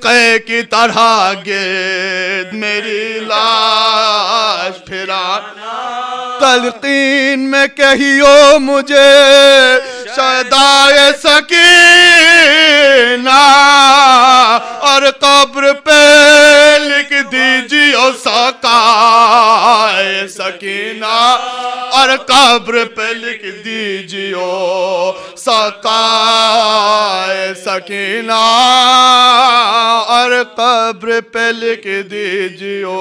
حلقے کی طرح گرد میری لاش پھرانا، تلقین میں کہیو مجھے شہدائے سکینہ، اور قبر پہ لکھ دیجیو سقائے سکینہ، اور قبر پہ لکھ دیجیو سقائے سکینہ، اور قبر پہ لکھ دیجیو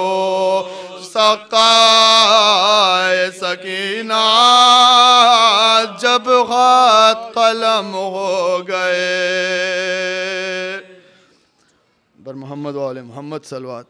سقائے سکینہ۔ جب خط قلم ہو گئے، بر محمد و آل محمد صلوات۔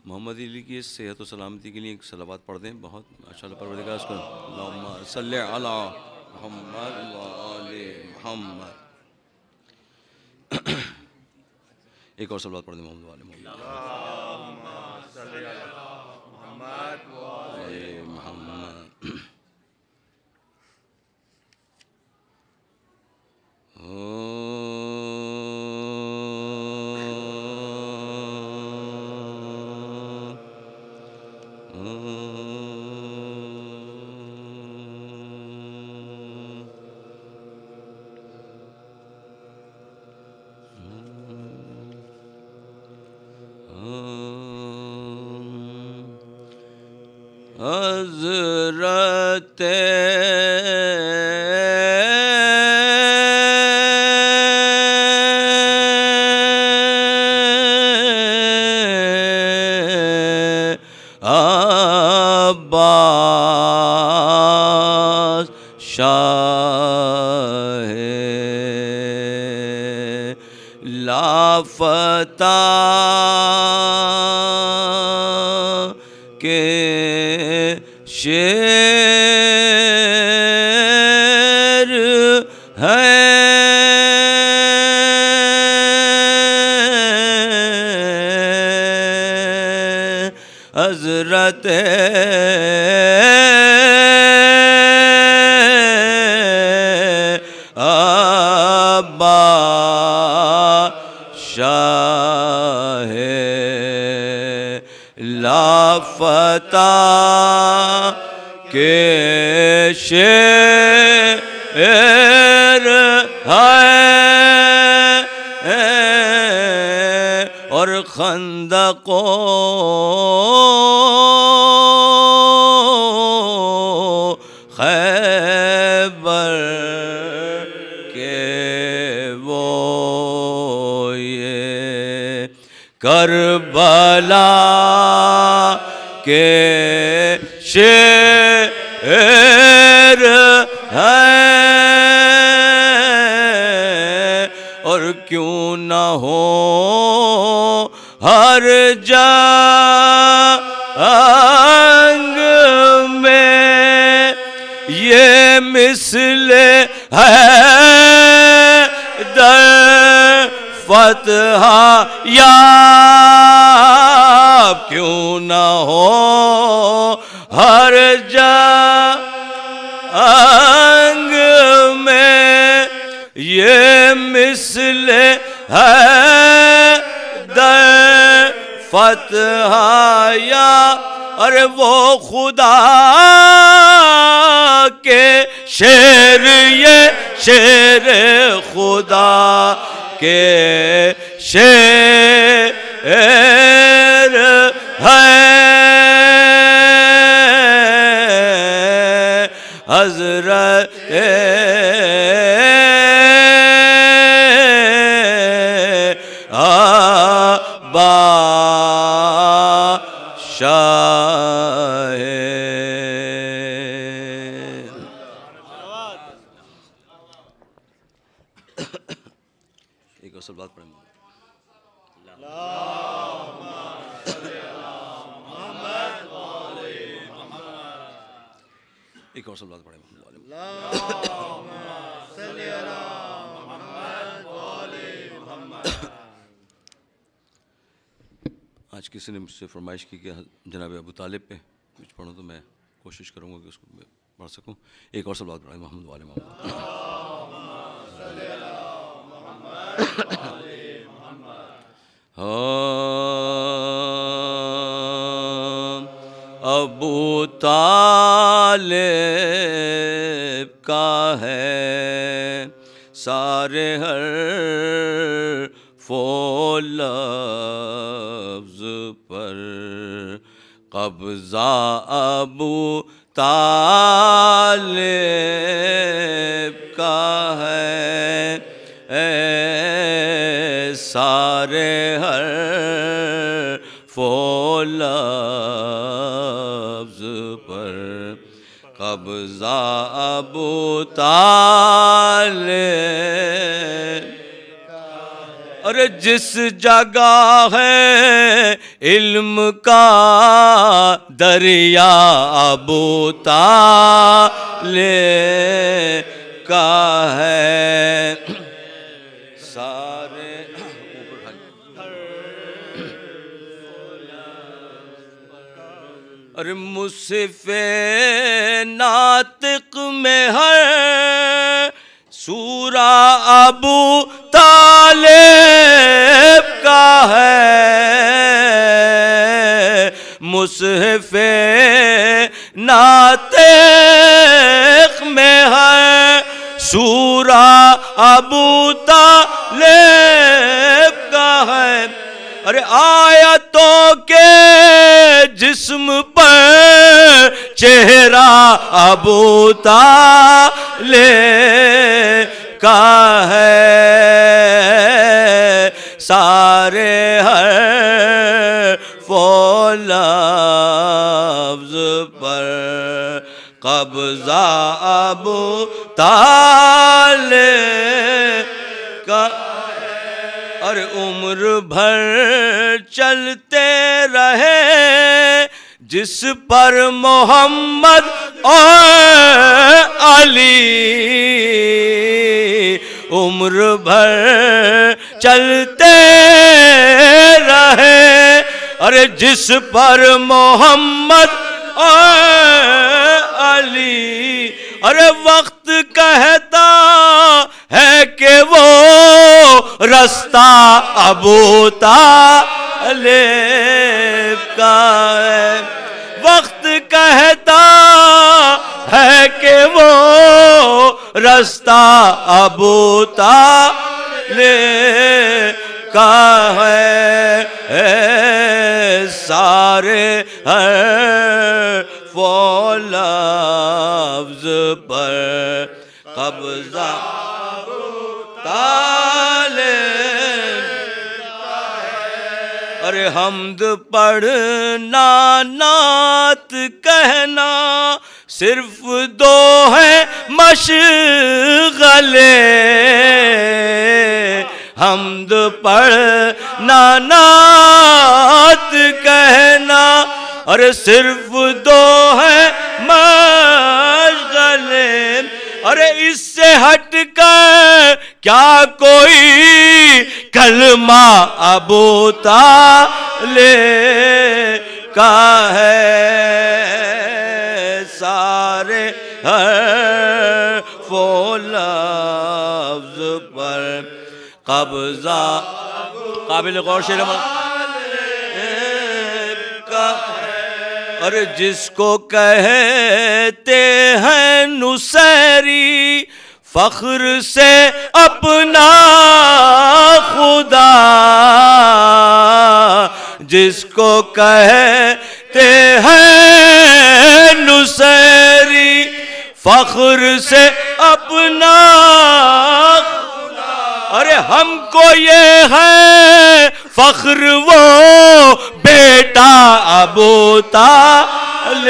محمد علی کی صحت و سلامتی کے لیے ایک صلوات پڑھ دیں، بہت ماشاءاللہ پروردگار اس کو اللہم صلی علی محمد و آل محمد۔ ایک اور صلوات پڑھ دیں محمد و آل محمد۔ اللہم صلی علی محمد و آل محمد۔ حضرت عباس شاہ لافتہ کے شعر ہے، حضرت عباس شاہ لافتہ کے شعر ہے، اور خندق و خیبر کے وہ یہ کربلا کے شعر ہے، اور کیوں نہ ہو ہر جنگ میں یہ مثل حیدر فتح یاب، کیوں نہ ہو ہر جنگ میں یہ مثل حیدر فتح یاب، اور وہ خدا کے شعر، یہ شعر خدا کے شعر ہے، حضرت عباس شاہ۔ ایک اور بات پڑھیں، ایک اور بات پڑھیں، آج کسی نے مجھ سے فرمائش کی کہ جناب ابو طالب پہ کچھ پڑھوں، تو میں کوشش کروں گا کہ اس کو میں پڑھ سکوں. ایک اور صلوات پڑھیں محمد والے محمد. ابو طالب کا ہے سارے حرف و لفظ پر قبضہ، ابو طالب کا ہے سارے حرف و لفظ پر قبضہ، ابو طالب. اور جس جگہ ہے علم کا دریا، ابو طالب کا ہے سارے. اور مصحف ناطق میں ہے سورہ ابو طالب کا ہے. مصحف ناطق میں ہے سورہ ابو طالب کا ہے. ارے آیتوں کے جسم پر چہرہ ابو طالب کا ہے سارے حرف و لفظ پر قبضہ، ابو طالب کا. اور عمر بھر چلتے رہے جس پر محمد اور علی، عمر بھر چلتے رہے اور جس پر محمد اور علی. ارے وقت کہتا ہے کہ وہ رستہ ابو طالب کا ہے. وقت کہتا ہے کہ وہ رستہ ابو طالب کا ہے سارے حرف و لفظ پر قبضہ طالب. ارے حمد پڑھنا نعت کہنا صرف دو ہے مشغلے. حمد پڑھنا نعت کہنا اور صرف دو ہے مشغلے. ارے اس سے ہٹ کر کیا کوئی کلمہ ابو طالب کا ہے سارے حرف و لفظ پر قبضہ. قابل غور شعر کا. اور جس کو کہتے ہیں نصیری فخر سے اپنا خدا، جس کو کہتے ہیں نصیری فخر سے اپنا خدا. ارے ہم کو یہ ہے فخر وہ بیٹا ابو طالب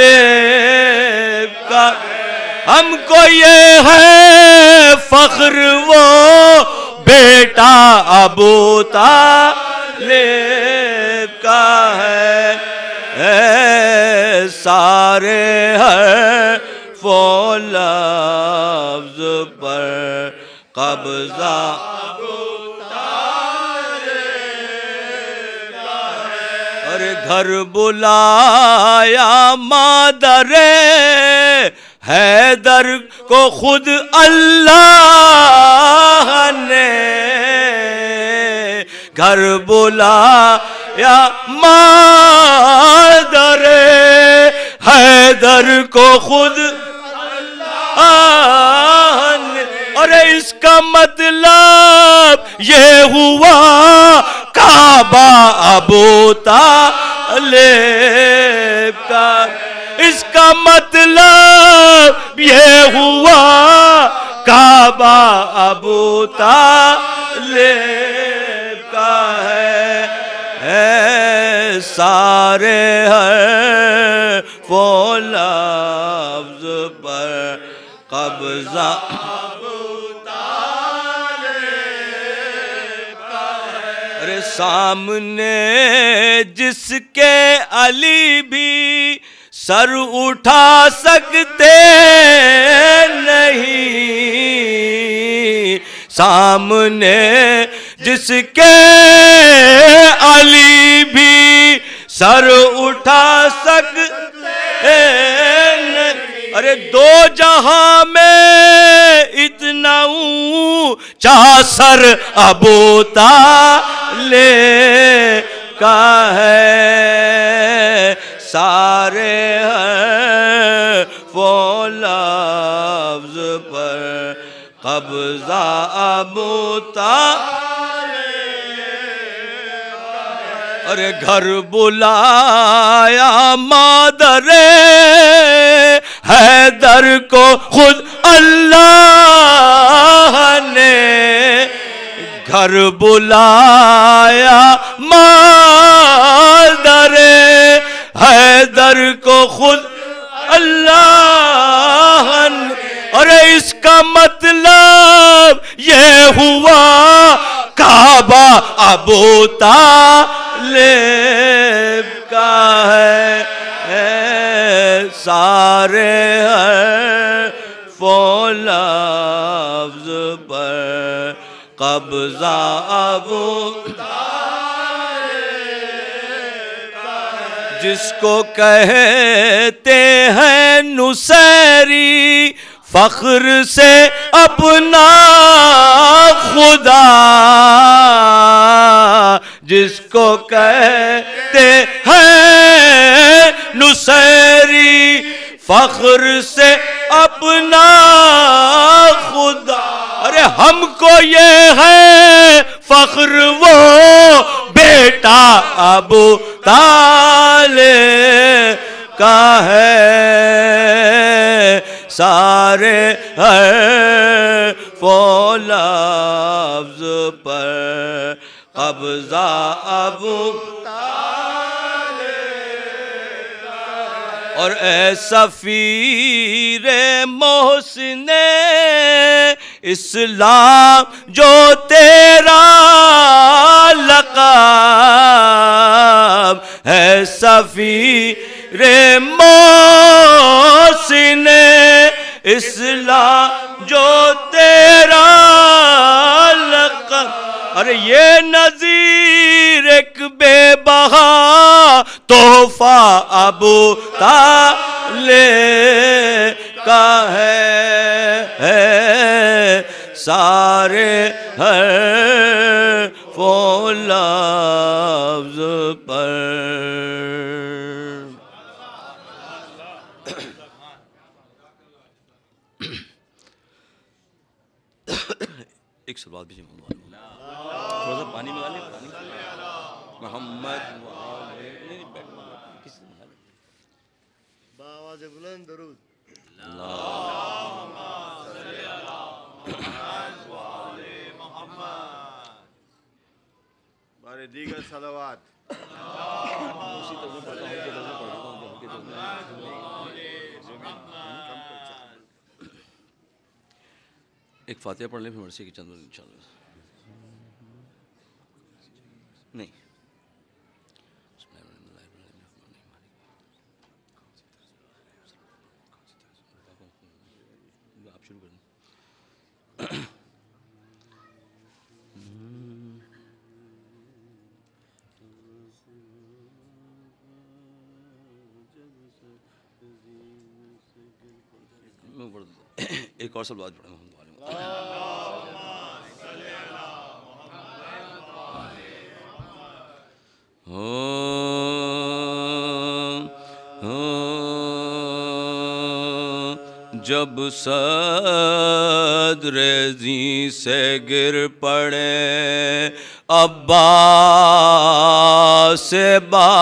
کا. ہم کو یہ ہے فخر وہ بیٹا ابو طالب کا ہے سارے حرف و لفظ پر قبضہ ارے گھر بلایا مادر حیدر کو خود اللہ نے، گھر بلایا مادر حیدر کو خود اللہ نے، اور اس کا مطلب یہ ہوا کعبہ ابو طالب کا، اس کا مطلب یہ ہوا کعبہ ابو طالب کا ہے سارے حرف و لفظ پر قبضہ سامنے جس کے علی بھی سر اٹھا سکتے نہیں، سامنے جس کے علی بھی سر اٹھا سکتے نہیں، ارے دو جہاں میں اتنا اونچا سر ابو طالب کا ہے، سارے حرف و لفظ پر قبضہ ابو طالب، ارے گھر بلایا مادر حیدر کو خود اللہ نے، گھر بلایا مادر حیدر کو خود اللہ نے، اور اس کا مطلب یہ ہوا کعبہ ابو طالب کا ہے سارے حرف و لفظ پر قبضہ ابو طالب، جس کو کہتے ہیں نصیری فخر سے اپنا خدا، جس کو کہتے ہیں نصیری فخر سے اپنا خدا، ارے ہم کو یہ ہے فخر وہ بیٹا ابو طالب کا ہے، سارے حرف و لفظ پر قبضہ ابو طالب، اور اے سفیر محسن اسلام جو تیرا لقب ہے، سفیر محسن اسلام جو تیرا لقب، ارے یہ نظیر ایک بے بہا تحفہ ابو طالب کا ہے سارے حرف و لفظ پر ایک سلوات بھی تھوڑا سا پانی منگا لیں، محمد بآواز بلند درود بارے دیگر صلوات ایک فاتحہ پڑھ لیں پھر مرثیہ کی چند انشاءاللہ نہیں آپ شروع کریں ایک اور سلوات پڑھیں محمد والے جب صدر زی سے گر پڑے عباس با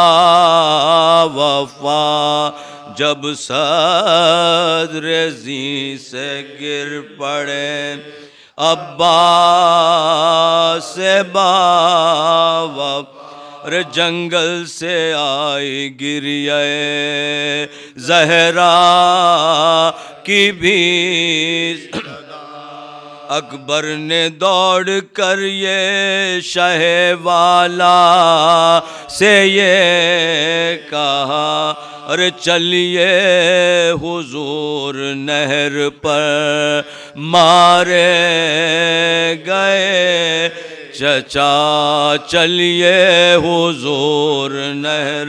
وفا، جب صدر زی سے گر پڑے عباس با وفا، جنگل سے آئی گریہ زہرا کی بھی اکبر نے دوڑ کر یہ شہ والا سے یہ کہا، ارے چلیے حضور نہر پر مارے گئے چچا، چلیے حضور نہر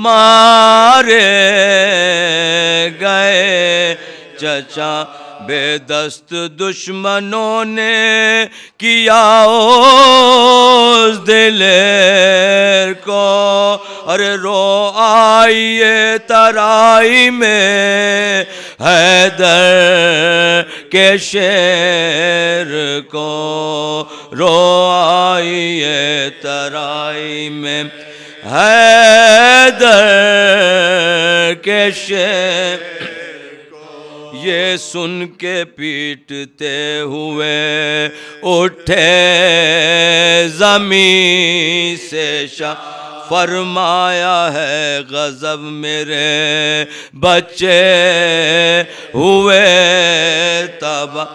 مارے گئے چچا، بے دست دشمنوں نے کیا اس دلیر کو، ارے رو آئیے ترائی میں حیدر کے شیر کو، رو آئیے ترائی میں حیدر کے شیر، یہ سن کے پیٹتے ہوئے اٹھے زمین سے شاہ، فرمایا ہے غضب میرے بچے ہوئے تباہ،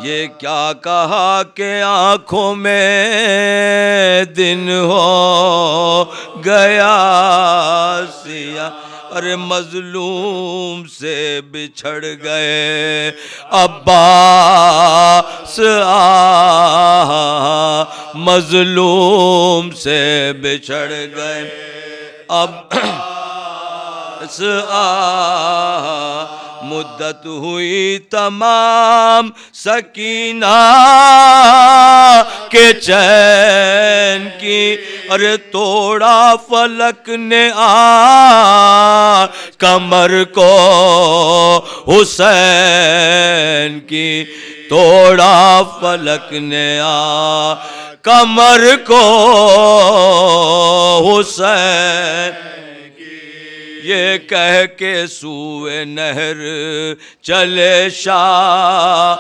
یہ کیا کہا کہ آنکھوں میں دن ہو گیا سیاہ، ارے مظلوم سے بچھڑ گئے عباس، مظلوم سے بچھڑ گئے عباس، مدت ہوئی تمام سکینہ کے چین کی، ارے توڑا فلک نے کمر کو حسین کی، توڑا فلک نے کمر کو حسین، یہ کہہ کے سوئے نہر چلے شاہ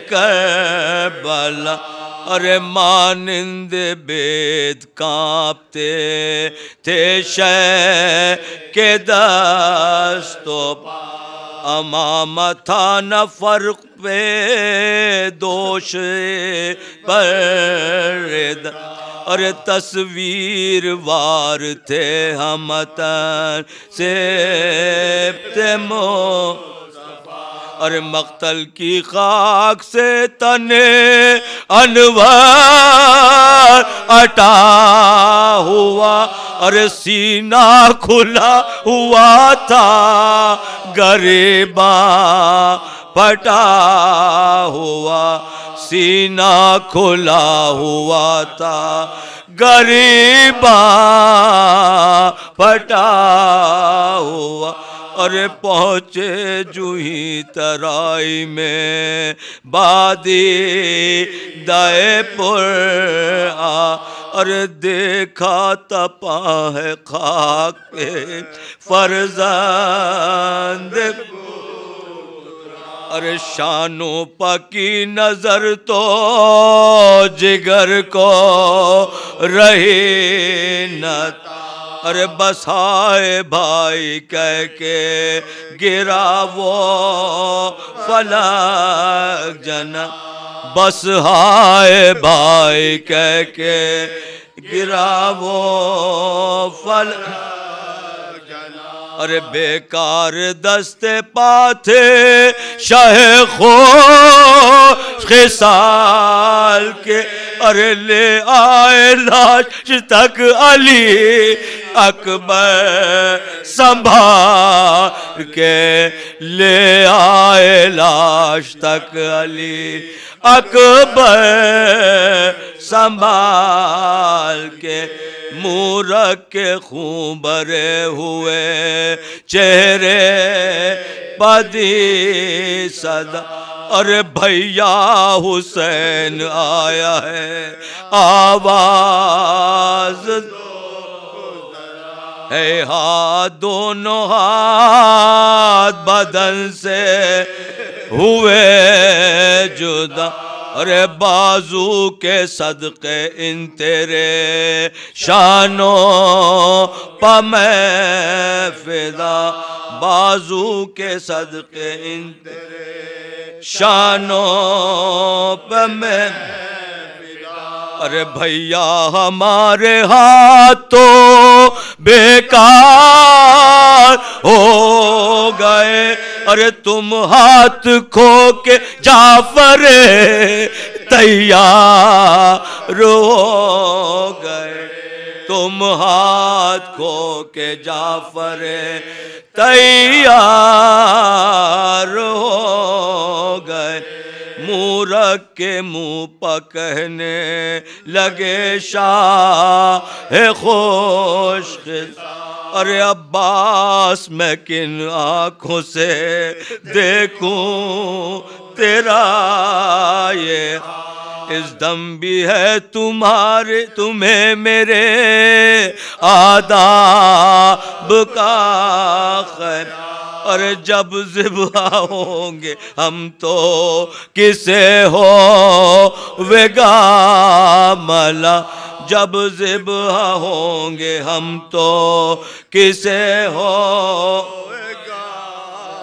کربلا، ارے مانند بید کانپتے تھے شہ کے دست و امام تھا نہ فرق پہ دوش پردہ، ارے تصویر وار تھے ہم تن سے تمو، ارے مقتل کی خاک سے تنے انوار اٹا ہوا، ارے سینہ کھلا ہوا تھا غریباں پٹا ہوا، سینہ کھلا ہوا تھا غریباں پٹا ہوا، ارے پہنچے جوہی ترائی میں بادی دائے پر ارے دیکھا تپا ہے خاک پہ فرزند، ارے شانوں پکی نظر تو جگر کو رہی نہ، ارے بس ہائے بھائی کہہ کے گرا وہ فلک جنا، بس ہائے بھائی کہہ کے گرا وہ فلک جنا، ارے بیکار دستے پاتھے شہ خو خصال کے ارے لے آئے لاش تک علی اکبر سنبھال کے لے آئے لاش تک علی اکبر سنبھال کے منہ رکھ کے خون بھرے ہوئے چہرے پدی صدا ارے بھیا حسین آیا ہے آواز اے ہاتھ دونوں ہاتھ بدن سے ہوئے جدا ارے بازو کے صدقے ان تیرے شانوں پہ میں فدا بازو کے صدقے ان تیرے شانوں پہ میں ارے بھیا ہمارے ہاتھوں بیکار ہو گئے ارے تم ہاتھ کھو کے جعفر تیار ہو گئے تم ہاتھ کھو کے جعفر تیار ہو گئے منہ رکھ کے منہ پہ کہنے لگے شاہ خوش ارے عباس میں کن آنکھوں سے دیکھوں تیرا یہ اس دم بھی ہے تمہیں میرے آداب کا خیر اور جب ذبح ہوں گے ہم تو کسے ہو ویگا ملا جب ذبح ہوں گے ہم تو کسے ہو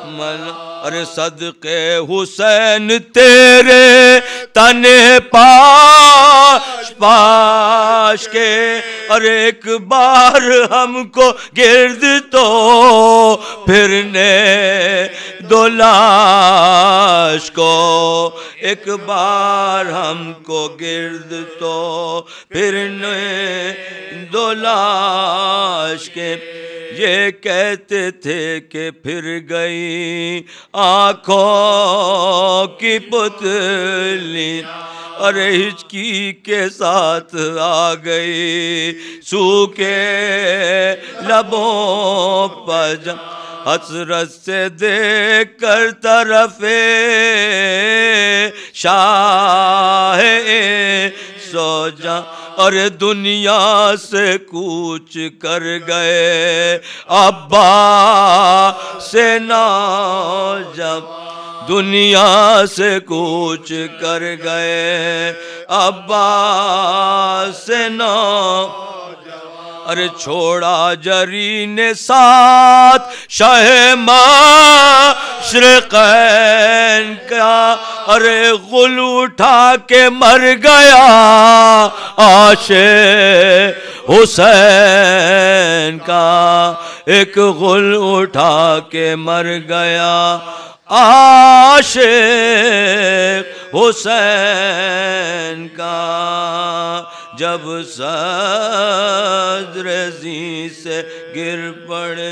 ملا ارے صدقے حسین تیرے تنے پاش کے اور ایک بار ہم کو گرد تو پھرنے دو لاش کو ایک بار ہم کو گرد تو پھرنے دو لاش کے یہ کہتے تھے کہ پھر گئی آنکھوں کی پتلی ارے ہچکی کے ساتھ آ گئی سوکھے لبوں پر حسرت سے دیکھ کر طرف شاہ سو جا اور دنیا سے کوچ کر گئے عباس سے نوجب دنیا سے کوچ کر گئے عباس سے ارے چھوڑا جری نے ساتھ شاہ مشرقین کا ارے غل اٹھا کے مر گیا عاشق حسین کا ایک غل اٹھا کے مر گیا عاشق حسین کا جب صدر زی سے گر پڑے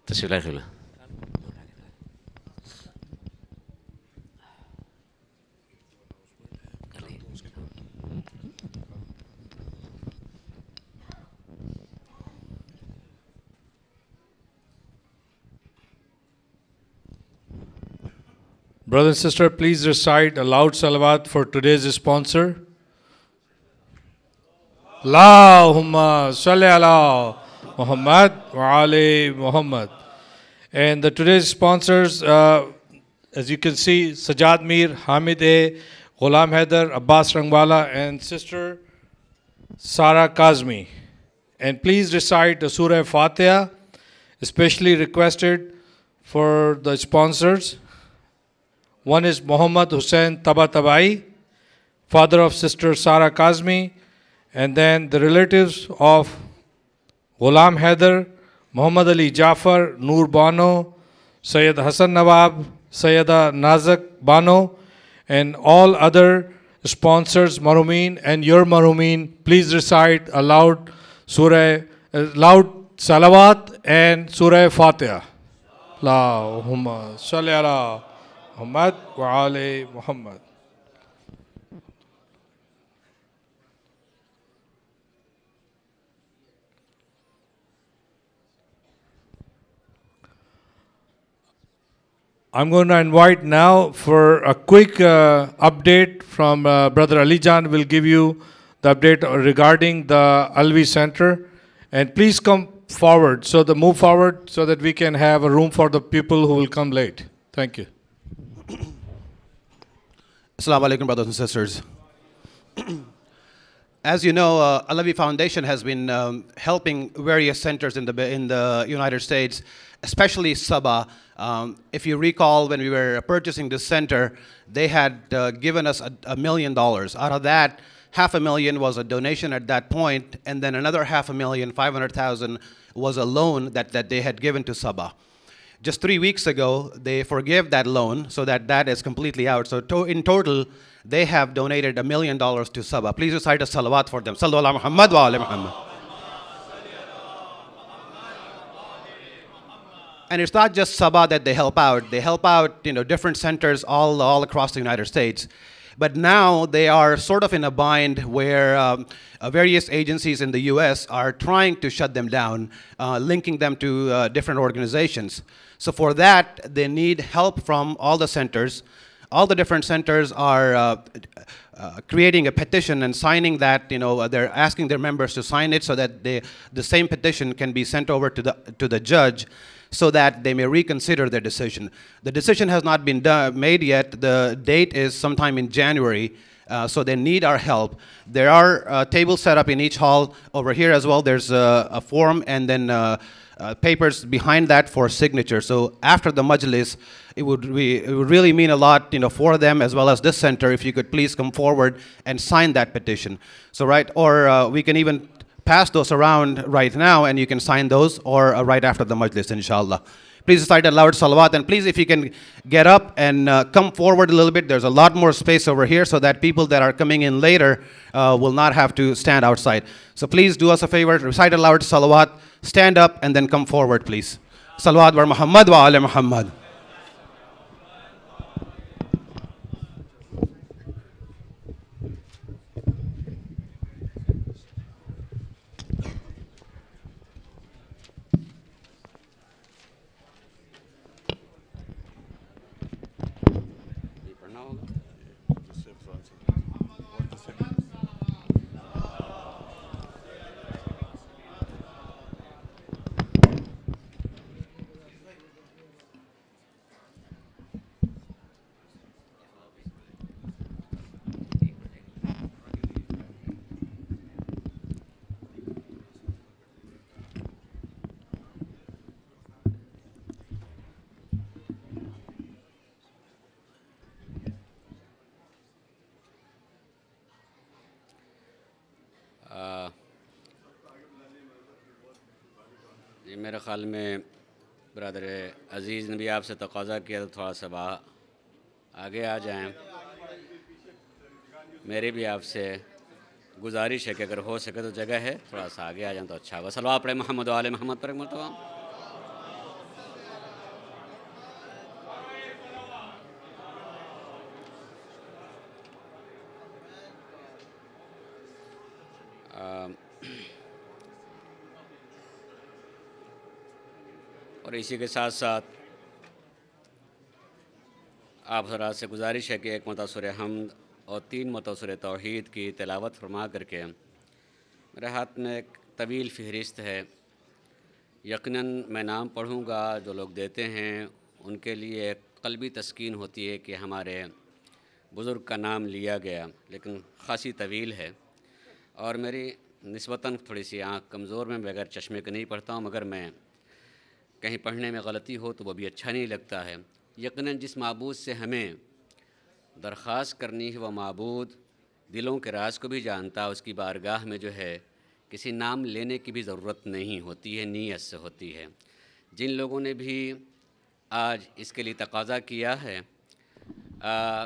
تشریف لائے Brother and sister, please recite a loud salawat for today's sponsor. Allahumma salli ala Muhammad wa ali Muhammad. And the today's sponsors, as you can see, Sajjad Mir, Hamid A, Ghulam Haider, Abbas Rangwala, and sister Sara Kazmi. And please recite the Surah Fatiha, especially requested for the sponsors. One is Muhammad Hussain Tabatabai, father of Sister Sara Kazmi, and then the relatives of Ghulam Haider, Muhammad Ali Jafar, Noor Bano, Sayyid Hassan Nawab, Sayyida Nazak Bano, and all other sponsors, Marumeen and your Marumeen. Please recite aloud loud Salawat and Surah Fatiha. Allahumma salli ala Muhammad wa ali Muhammad. I'm going to invite now for a quick update from Brother Ali Jan. Will give you the update regarding the Alvi Center. And please come forward, move forward so that we can have a room for the people who will come late. Thank you. Assalamu alaikum, brothers and sisters. As you know, Alavi Foundation has been helping various centers in the United States, especially Sabah. If you recall, when we were purchasing this center, they had given us $1 million. Out of that, $500,000 was a donation at that point, and then another $500,000, $500,000, was a loan that they had given to Sabah. Just 3 weeks ago, they forgave that loan, so that is completely out. So in total, they have donated $1 million to Sabah. Please recite a salawat for them. Sallu ala Muhammad wa ala Muhammad. And it's not just Sabah that they help out. They help out, different centers all across the United States. But now they are sort of in a bind where various agencies in the U.S. are trying to shut them down, linking them to different organizations. So for that, they need help from all the centers. All the different centers are creating a petition and signing that. They're asking their members to sign it so that the same petition can be sent over to the judge, so that they may reconsider their decision. The decision has not been made yet. The date is sometime in January, so they need our help. There are tables set up in each hall. Over here as well, there's a form and then papers behind that for signature. So after the majlis, it would really mean a lot, for them as well as this center, if you could please come forward and sign that petition. So or we can even pass those around right now, and you can sign those, or right after the majlis, inshallah. Please recite a loud salawat, and please, if you can get up and come forward a little bit. There's a lot more space over here, so that people that are coming in later will not have to stand outside. So please do us a favor, recite a loud salawat, stand up, and then come forward, please. Salawat wa Muhammad wa ala Muhammad. میرے خیال میں برادر عزیز نے بھی آپ سے تقاضا کیا تو تھوڑا سا آگے آ جائیں. میری بھی آپ سے گزارش ہے کہ اگر ہو سکے تو جگہ ہے تھوڑا سا آگے آ جائیں تو اچھا ہوگا. صلوات پڑھیں محمد و آل محمد پر ایک مرتبہ. اور اسی کے ساتھ ساتھ آپ حضرات سے گزارش ہے کہ ایک مرتبہ سورہ حمد اور 3 مرتبہ سورہ توحید کی تلاوت فرما کر کے. میرے ہاتھ میں ایک طویل فہرست ہے. یقیناً میں نام پڑھوں گا جو لوگ دیتے ہیں ان کے لیے ایک قلبی تسکین ہوتی ہے کہ ہمارے بزرگ کا نام لیا گیا، لیکن خاصی طویل ہے اور میری نسبتاً تھوڑی سی آنکھ کمزور میں بغیر چشمے کے نہیں پڑھتا ہوں، مگر میں کہیں پڑھنے میں غلطی ہو تو وہ بھی اچھا نہیں لگتا ہے۔ یقیناً جس معبود سے ہمیں درخواست کرنی ہے وہ معبود دلوں کے راز کو بھی جانتا، اس کی بارگاہ میں جو ہے کسی نام لینے کی بھی ضرورت نہیں ہوتی ہے، نیت سے ہوتی ہے۔ جن لوگوں نے بھی آج اس کے لیے تقاضا کیا ہے،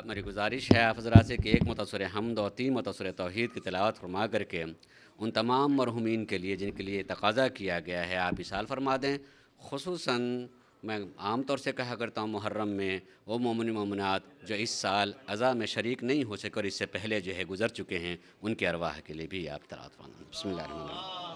میری گزارش ہے آپ حضرات سے کہ 1 مرتبہ سورہ حمد اور 3 مرتبہ سورہ توحید کی تلاوت فرما کر کے ان تمام مرحومین کے لیے جن کے لیے تقاضا کیا گیا ہے آپ اصال فرما دیں۔ خصوصاً میں عام طور سے کہا کرتا ہوں محرم میں وہ مومن مومنات جو اس سال عزا میں شریک نہیں ہو سکے اور اس سے پہلے جو ہے گزر چکے ہیں، ان کے ارواح کے لیے بھی آپ تلاوت فرما دیں۔ بسم اللہ الرحمن الرحیم۔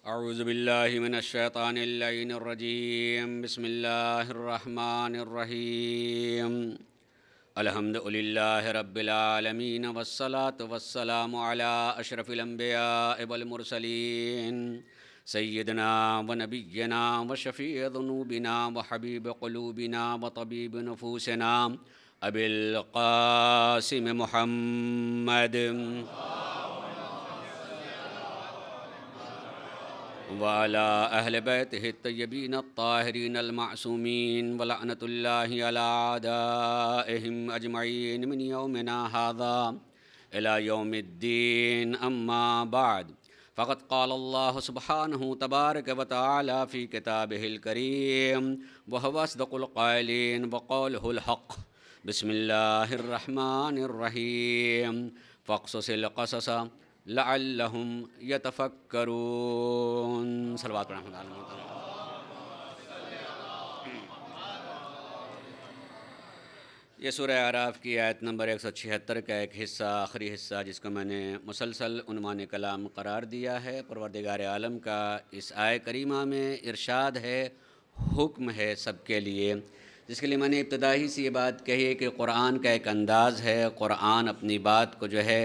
اعوذ باللہ من الشیطان اللعین الرجیم، بسم اللہ الرحمن الرحیم۔ الحمد للہ رب العالمین والصلاة والسلام علی اشرف الانبیاء والمرسلین سیدنا و نبینا و شفیع ذنوبنا و حبیب قلوبنا و طبیب نفوسنا ابی القاسم محمد وعلى أهل بيته الطيبين الطاهرين المعصومين ولعنة الله على أعدائهم أجمعين من يومنا هذا إلى يوم الدين، أما بعد فقد قال الله سبحانه تبارك وتعالى في كتابه الكريم وهو أصدق القائلين وقوله الحق، بسم الله الرحمن الرحيم، فاقصص القصص لعلهم يتفكرون۔ صلوات رحمۃ اللہ۔ یہ سورہ اعراف کی آیت نمبر 176 کا ایک حصہ، آخری حصہ، جس کو میں نے مسلسل عنوان کلام قرار دیا ہے۔ پروردگار عالم کا اس آیہ کریمہ میں ارشاد ہے، حکم ہے سب کے لیے، جس کے لیے میں نے ابتدائی سے یہ بات کہی ہے کہ قرآن کا ایک انداز ہے، قرآن اپنی بات کو جو ہے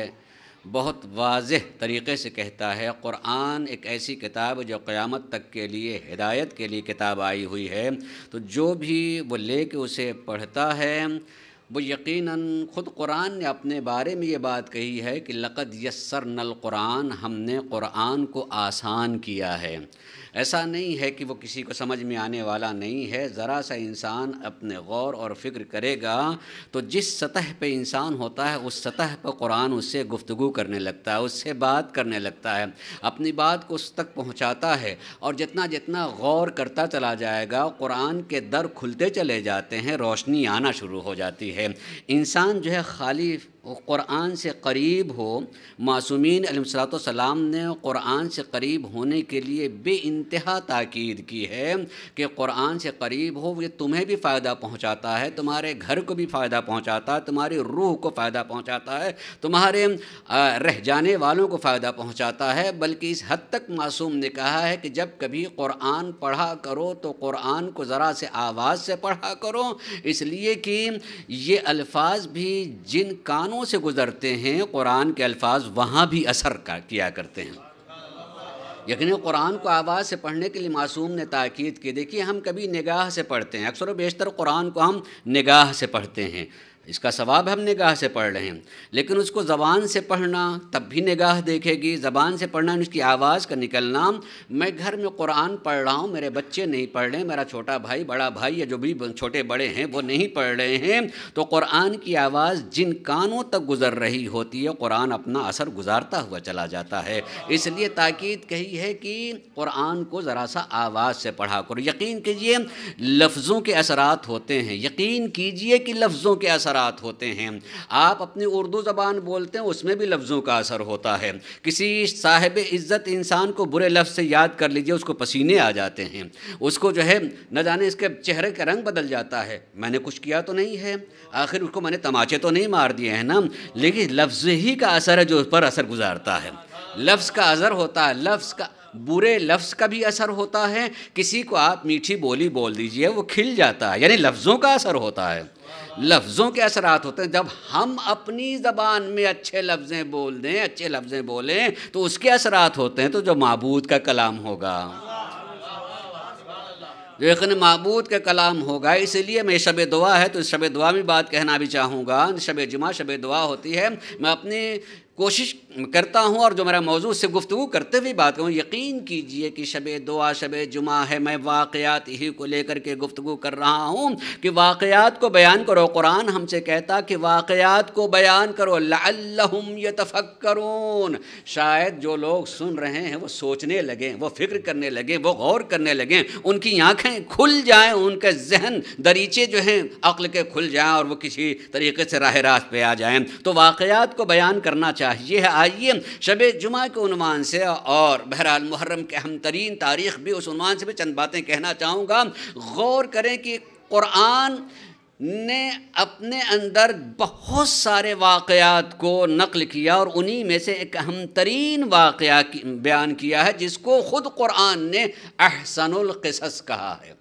بہت واضح طریقے سے کہتا ہے۔ قرآن ایک ایسی کتاب جو قیامت تک کے لیے ہدایت کے لیے کتاب آئی ہوئی ہے، تو جو بھی وہ لے کے اسے پڑھتا ہے وہ یقیناً خود قرآن نے اپنے بارے میں یہ بات کہی ہے کہ لقد یسرنا القرآن، ہم نے قرآن کو آسان کیا ہے۔ ایسا نہیں ہے کہ وہ کسی کو سمجھ میں آنے والا نہیں ہے، ذرا سا انسان اپنے غور اور فکر کرے گا تو جس سطح پہ انسان ہوتا ہے اس سطح پہ قرآن اس سے گفتگو کرنے لگتا ہے، اس سے بات کرنے لگتا ہے، اپنی بات کو اس تک پہنچاتا ہے، اور جتنا جتنا غور کرتا چلا جائے گا قرآن کے در کھلتے چلے جاتے ہیں، روشنی آنا شروع ہو جاتی ہے۔ انسان جو ہے خالی قرآن سے قریب ہو، معصومین علیہ الصلوۃ والسلام نے قرآن سے قریب ہونے کے لیے بے انتہا تاکید کی ہے کہ قرآن سے قریب ہو، یہ تمہیں بھی فائدہ پہنچاتا ہے، تمہارے گھر کو بھی فائدہ پہنچاتا ہے، تمہاری روح کو فائدہ پہنچاتا ہے، تمہارے رہ جانے والوں کو فائدہ پہنچاتا ہے۔ بلکہ اس حد تک معصوم نے کہا ہے کہ جب کبھی قرآن پڑھا کرو تو قرآن کو ذرا سے آواز سے پڑھا کرو، اس لیے کہ یہ الفاظ بھی جن کانوں سے گزرتے ہیں قرآن کے الفاظ وہاں بھی اثر کیا کرتے ہیں۔ یقیناً قرآن کو آواز سے پڑھنے کے لیے معصوم نے تاکید کی۔ دیکھیے ہم کبھی نگاہ سے پڑھتے ہیں، اکثر و بیشتر قرآن کو ہم نگاہ سے پڑھتے ہیں، اس کا ثواب ہم نگاہ سے پڑھ رہے ہیں، لیکن اس کو زبان سے پڑھنا تب بھی نگاہ دیکھے گی، زبان سے پڑھنا اس کی آواز کا نکلنا۔ میں گھر میں قرآن پڑھ رہا ہوں، میرے بچے نہیں پڑھ رہے ہیں، میرا چھوٹا بھائی بڑا بھائی یا جو بھی چھوٹے بڑے ہیں وہ نہیں پڑھ رہے ہیں، تو قرآن کی آواز جن کانوں تک گزر رہی ہوتی ہے قرآن اپنا اثر گزارتا ہوا چلا جاتا ہے۔ اس لیے تاکید کہی ہے کہ قرآن کو ذرا سا آواز سے پڑھا کرو۔ یقین کیجئے لفظوں کے اثرات ہوتے ہیں، یقین کیجئے کہ لفظوں کے اثرات ہوتے ہیں۔ آپ اپنی اردو زبان بولتے ہیں، اس میں بھی لفظوں کا اثر ہوتا ہے۔ کسی صاحب عزت انسان کو برے لفظ سے یاد کر لیجئے، اس کو پسینے آ جاتے ہیں، اس کو جو ہے نہ جانے اس کے چہرے کا رنگ بدل جاتا ہے، میں نے کچھ کیا تو نہیں ہے، آخر اس کو میں نے تماچے تو نہیں مار دیے ہیں نا، لیکن لفظ ہی کا اثر ہے جو اس پر اثر گزارتا ہے، لفظ کا اثر ہوتا ہے، لفظ کا برے لفظ کا بھی اثر ہوتا ہے. کسی کو آپ میٹھی بولی بول دیجئے وہ کھل جاتا ہے، یعنی لفظوں کا اثر ہوتا ہے، لفظوں کے اثرات ہوتے ہیں. جب ہم اپنی زبان میں اچھے لفظیں بول دیں، اچھے لفظیں بولیں تو اس کے اثرات ہوتے ہیں. تو جو معبود کا کلام ہوگا، جو یقین معبود کا کلام ہوگا. اس لیے میں شب دعا ہے تو اس شب دعا میں بات کہنا بھی چاہوں گا. شب جمعہ شب دعا ہوتی ہے. میں اپنی کوشش کرتا ہوں اور جو میرا موضوع سے گفتگو کرتے ہوئے بات کروں، یقین کیجئے کہ شب دعا شب جمعہ ہے. میں واقعات ہی کو لے کر کے گفتگو کر رہا ہوں کہ واقعات کو بیان کرو. قرآن ہم سے کہتا کہ واقعات کو بیان کرو لعلہم یتفکرون. شاید جو لوگ سن رہے ہیں وہ سوچنے لگیں، وہ فکر کرنے لگیں، وہ غور کرنے لگیں، ان کی آنکھیں کھل جائیں، ان کے ذہن دریچے جو ہیں عقل کے کھل جائیں اور وہ کسی طریقے سے راہ راست پہ آ جائیں. تو واقعات کو بیان کرنا چاہیے. آئیے شب جمعہ کے عنوان سے اور بہرحال محرم کے اہم ترین تاریخ بھی اس عنوان سے بھی چند باتیں کہنا چاہوں گا. غور کریں کہ قرآن نے اپنے اندر بہت سارے واقعات کو نقل کیا اور انہی میں سے ایک اہم ترین واقعہ بیان کیا ہے جس کو خود قرآن نے احسن القصص کہا ہے.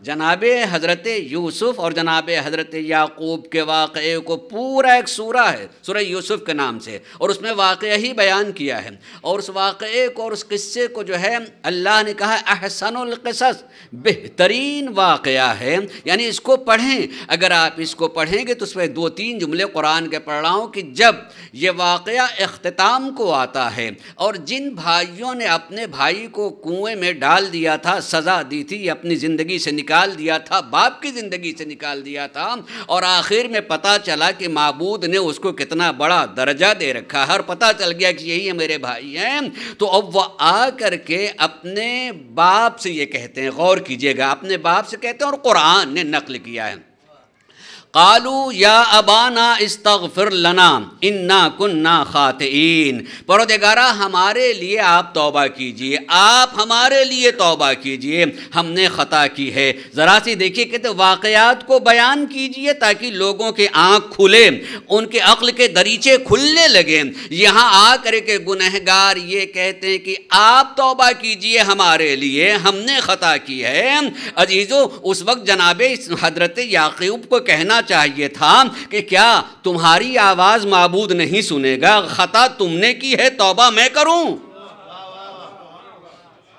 جناب حضرت یوسف اور جناب حضرت یعقوب کے واقعے کو پورا ایک سورہ ہے، سورہ یوسف کے نام سے، اور اس میں واقعہ ہی بیان کیا ہے. اور اس واقعے کو اور اس قصے کو جو ہے اللہ نے کہا احسن القصص، بہترین واقعہ ہے. یعنی اس کو پڑھیں، اگر آپ اس کو پڑھیں گے تو اس میں 2-3 جملے قرآن کے پڑھ رہا ہوں کہ جب یہ واقعہ اختتام کو آتا ہے اور جن بھائیوں نے اپنے بھائی کو کنویں میں ڈال دیا تھا، سزا دی تھی، اپنی زندگی سے نکال دیا تھا، باپ کی زندگی سے نکال دیا تھا، اور آخر میں پتہ چلا کہ معبود نے اس کو کتنا بڑا درجہ دے رکھا ہے اور پتہ چل گیا کہ یہی میرے بھائی ہیں. تو اب وہ آ کر کے اپنے باپ سے یہ کہتے ہیں، غور کیجئے گا، اپنے باپ سے کہتے ہیں اور قرآن نے نقل کیا ہے. قالوا یا ابانا استغفر لنا انا کننا خاطئین. پروردگارا ہمارے لیے آپ توبہ کیجئے، آپ ہمارے لیے توبہ کیجئے، ہم نے خطا کی ہے. ذرا سی دیکھیے کہتے واقعات کو بیان کیجئے تاکہ لوگوں کے آنکھ کھلے، ان کے عقل کے دریچے کھلنے لگیں. یہاں آ کر کے گنہگار یہ کہتے ہیں کہ آپ توبہ کیجئے ہمارے لیے، ہم نے خطا کی ہے. عزیزو اس وقت جناب حضرت یعقوب کو کہنا چاہیے تھا کہ کیا تمہاری آواز معبود نہیں سنے گا؟ خطا تم نے کی ہے، توبہ میں کروں؟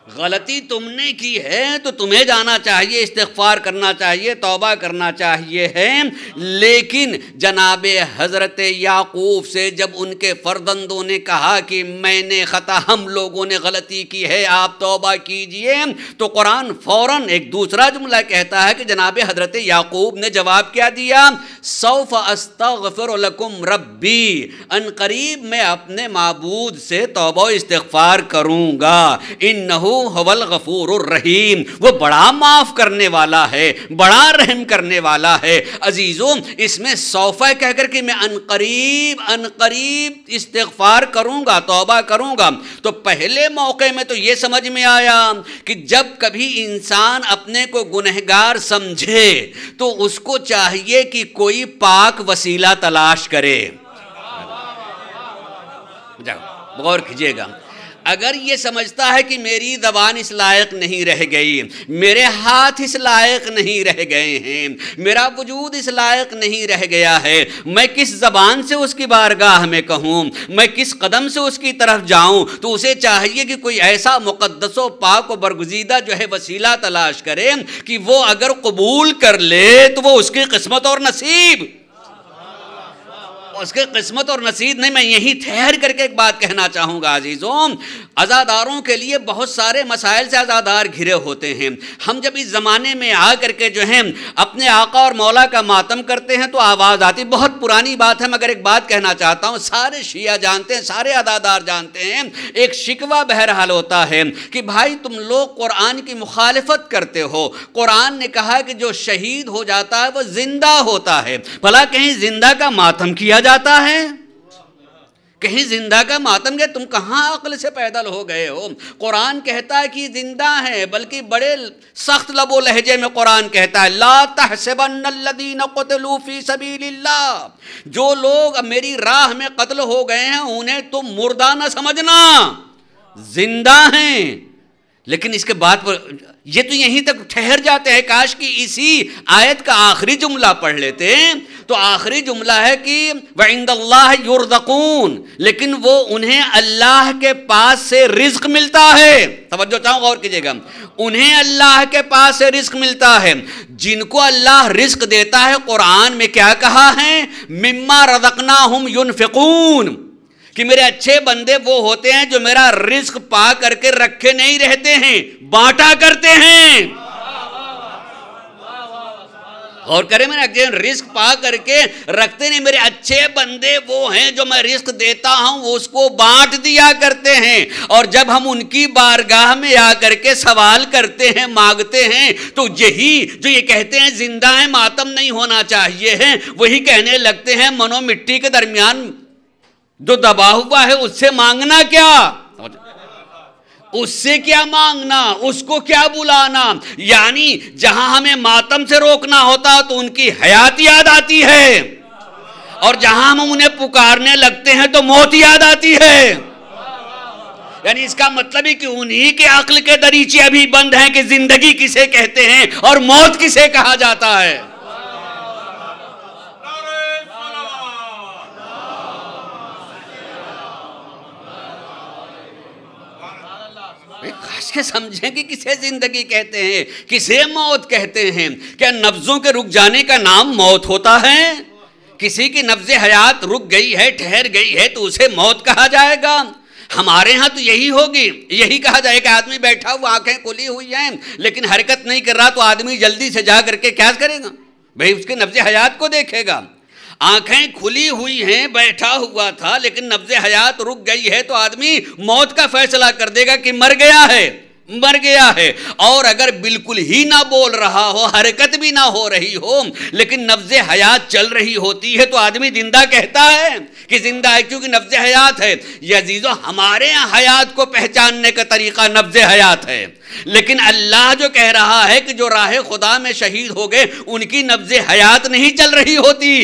غلطی تم نے کی ہے تو تمہیں جانا چاہیے، استغفار کرنا چاہیے، توبہ کرنا چاہیے ہے. لیکن جناب حضرت یعقوب سے جب ان کے فرزندوں نے کہا کہ میں نے خطا، ہم لوگوں نے غلطی کی ہے، آپ توبہ کیجئے، تو قرآن فوراً ایک دوسرا جملہ کہتا ہے کہ جناب حضرت یعقوب نے جواب کیا دیا؟ سوف استغفر لکم ربی، ان قریب میں اپنے معبود سے توبہ استغفار کروں گا. انہو هو الغفور الرحیم، وہ بڑا معاف کرنے والا ہے، بڑا رحم کرنے والا ہے. عزیزوں اس میں سوفہ کہہ کر کہ میں ان قریب استغفار کروں گا، توبہ کروں گا. تو پہلے موقع میں تو یہ سمجھ میں آیا کہ جب کبھی انسان اپنے کو گنہگار سمجھے تو اس کو چاہیے کہ کوئی پاک وسیلہ تلاش کرے. غور کیجیے گا، اگر یہ سمجھتا ہے کہ میری زبان اس لائق نہیں رہ گئی، میرے ہاتھ اس لائق نہیں رہ گئے ہیں، میرا وجود اس لائق نہیں رہ گیا ہے، میں کس زبان سے اس کی بارگاہ میں کہوں، میں کس قدم سے اس کی طرف جاؤں، تو اسے چاہیے کہ کوئی ایسا مقدس و پاک و برگزیدہ جو ہے وسیلہ تلاش کرے کہ وہ اگر قبول کر لے تو وہ اس کی قسمت اور نصیب، اس کے قسمت اور نصیب نہیں. میں یہی ٹھہر کر کے ایک بات کہنا چاہوں گا عزیزوں، عزاداروں کے لیے بہت سارے مسائل سے عزادار گھرے ہوتے ہیں. ہم جب اس زمانے میں آ کر کے جو ہیں اپنے آقا اور مولا کا ماتم کرتے ہیں تو آواز آتی، بہت پرانی بات ہے مگر ایک بات کہنا چاہتا ہوں، سارے شیعہ جانتے ہیں، سارے عزادار جانتے ہیں، ایک شکوہ بہرحال ہوتا ہے کہ بھائی تم لوگ قرآن کی مخالفت کرتے ہو. قرآن نے کہا کہ جو شہید ہو جاتا ہے وہ زندہ ہوتا ہے، بھلا کہیں زندہ کا ماتم کیا جاتا ہے؟ کہیں زندہ کا ماتم گیا؟ تم کہاں عقل سے پیدل ہو گئے ہو؟ قرآن کہتا ہے کہ زندہ ہے، بلکہ بڑے سخت لب و لہجے میں قرآن کہتا ہے لا تحسبن الذین قتلوا فی سبیل اللہ، جو لوگ میری راہ میں قتل ہو گئے ہیں انہیں تم مردہ نہ سمجھنا، زندہ ہیں. لیکن اس کے بعد یہ تو یہیں تک ٹھہر جاتے ہیں. کاش کہ اسی آیت کا آخری جملہ پڑھ لیتے ہیں. تو آخری جملہ ہے کہ وَعِندَ اللَّهِ يُرْزَقُونَ, لیکن وہ انہیں اللہ کے پاس سے رزق ملتا ہے. توجہ چاہوں غور کیجئے گا, انہیں اللہ کے پاس سے رزق ملتا ہے. جن کو اللہ رزق دیتا ہے قرآن میں کیا کہا ہے؟ مِمَّا رَزَقْنَاهُمْ يُنْفِقُونَ, کہ میرے اچھے بندے وہ ہوتے ہیں جو میرا رزق پا کر کے رکھے نہیں رہتے ہیں, بانٹا کرتے ہیں. اور کرے میرے رزق پا کر کے رکھتے نہیں. میرے اچھے بندے وہ ہیں جو میں رزق دیتا ہوں اس کو بانٹ دیا کرتے ہیں. اور جب ہم ان کی بارگاہ میں آ کر کے سوال کرتے ہیں, مانگتے ہیں, تو یہی جو یہ کہتے ہیں زندہ ہیں, ماتم نہیں ہونا چاہیے ہے, وہی کہنے لگتے ہیں منو مٹی کے درمیان جو دبا ہوا ہے اس سے مانگنا کیا, اس سے کیا مانگنا, اس کو کیا بلانا. یعنی جہاں ہمیں ماتم سے روکنا ہوتا تو ان کی حیات یاد آتی ہے, اور جہاں ہم انہیں پکارنے لگتے ہیں تو موت یاد آتی ہے. یعنی اس کا مطلب ہے کہ انہی کے عقل کے دریچے ابھی بند ہیں کہ زندگی کسے کہتے ہیں اور موت کسے کہا جاتا ہے. کاش کے سمجھیں کہ کسے زندگی کہتے ہیں, کسے موت کہتے ہیں. کیا نبضوں کے رک جانے کا نام موت ہوتا ہے؟ کسی کی نبض حیات رک گئی ہے, ٹھہر گئی ہے, تو اسے موت کہا جائے گا. ہمارے ہاں تو یہی ہوگی, یہی کہا جائے کہ آدمی بیٹھا ہوا آنکھیں کھلی ہوئی ہیں لیکن حرکت نہیں کر رہا, تو آدمی جلدی سے جا کر کے کیا کرے گا بھئی, اس کے نبض حیات کو دیکھے گا. آنکھیں کھلی ہوئی ہیں, بیٹھا ہوا تھا لیکن نبض حیات رک گئی ہے, تو آدمی موت کا فیصلہ کر دے گا کہ مر گیا ہے, مر گیا ہے. اور اگر بالکل ہی نہ بول رہا ہو, حرکت بھی نہ ہو رہی ہو, لیکن نبض حیات چل رہی ہوتی ہے, تو آدمی زندہ کہتا ہے کہ زندہ ہے, کیونکہ نبض حیات ہے. یہ عزیزو, ہمارے یہاں حیات کو پہچاننے کا طریقہ نبض حیات ہے, لیکن اللہ جو کہہ رہا ہے کہ جو راہ خدا میں شہید ہو گئے ان کی نبض حیات نہیں چل رہی ہوتی,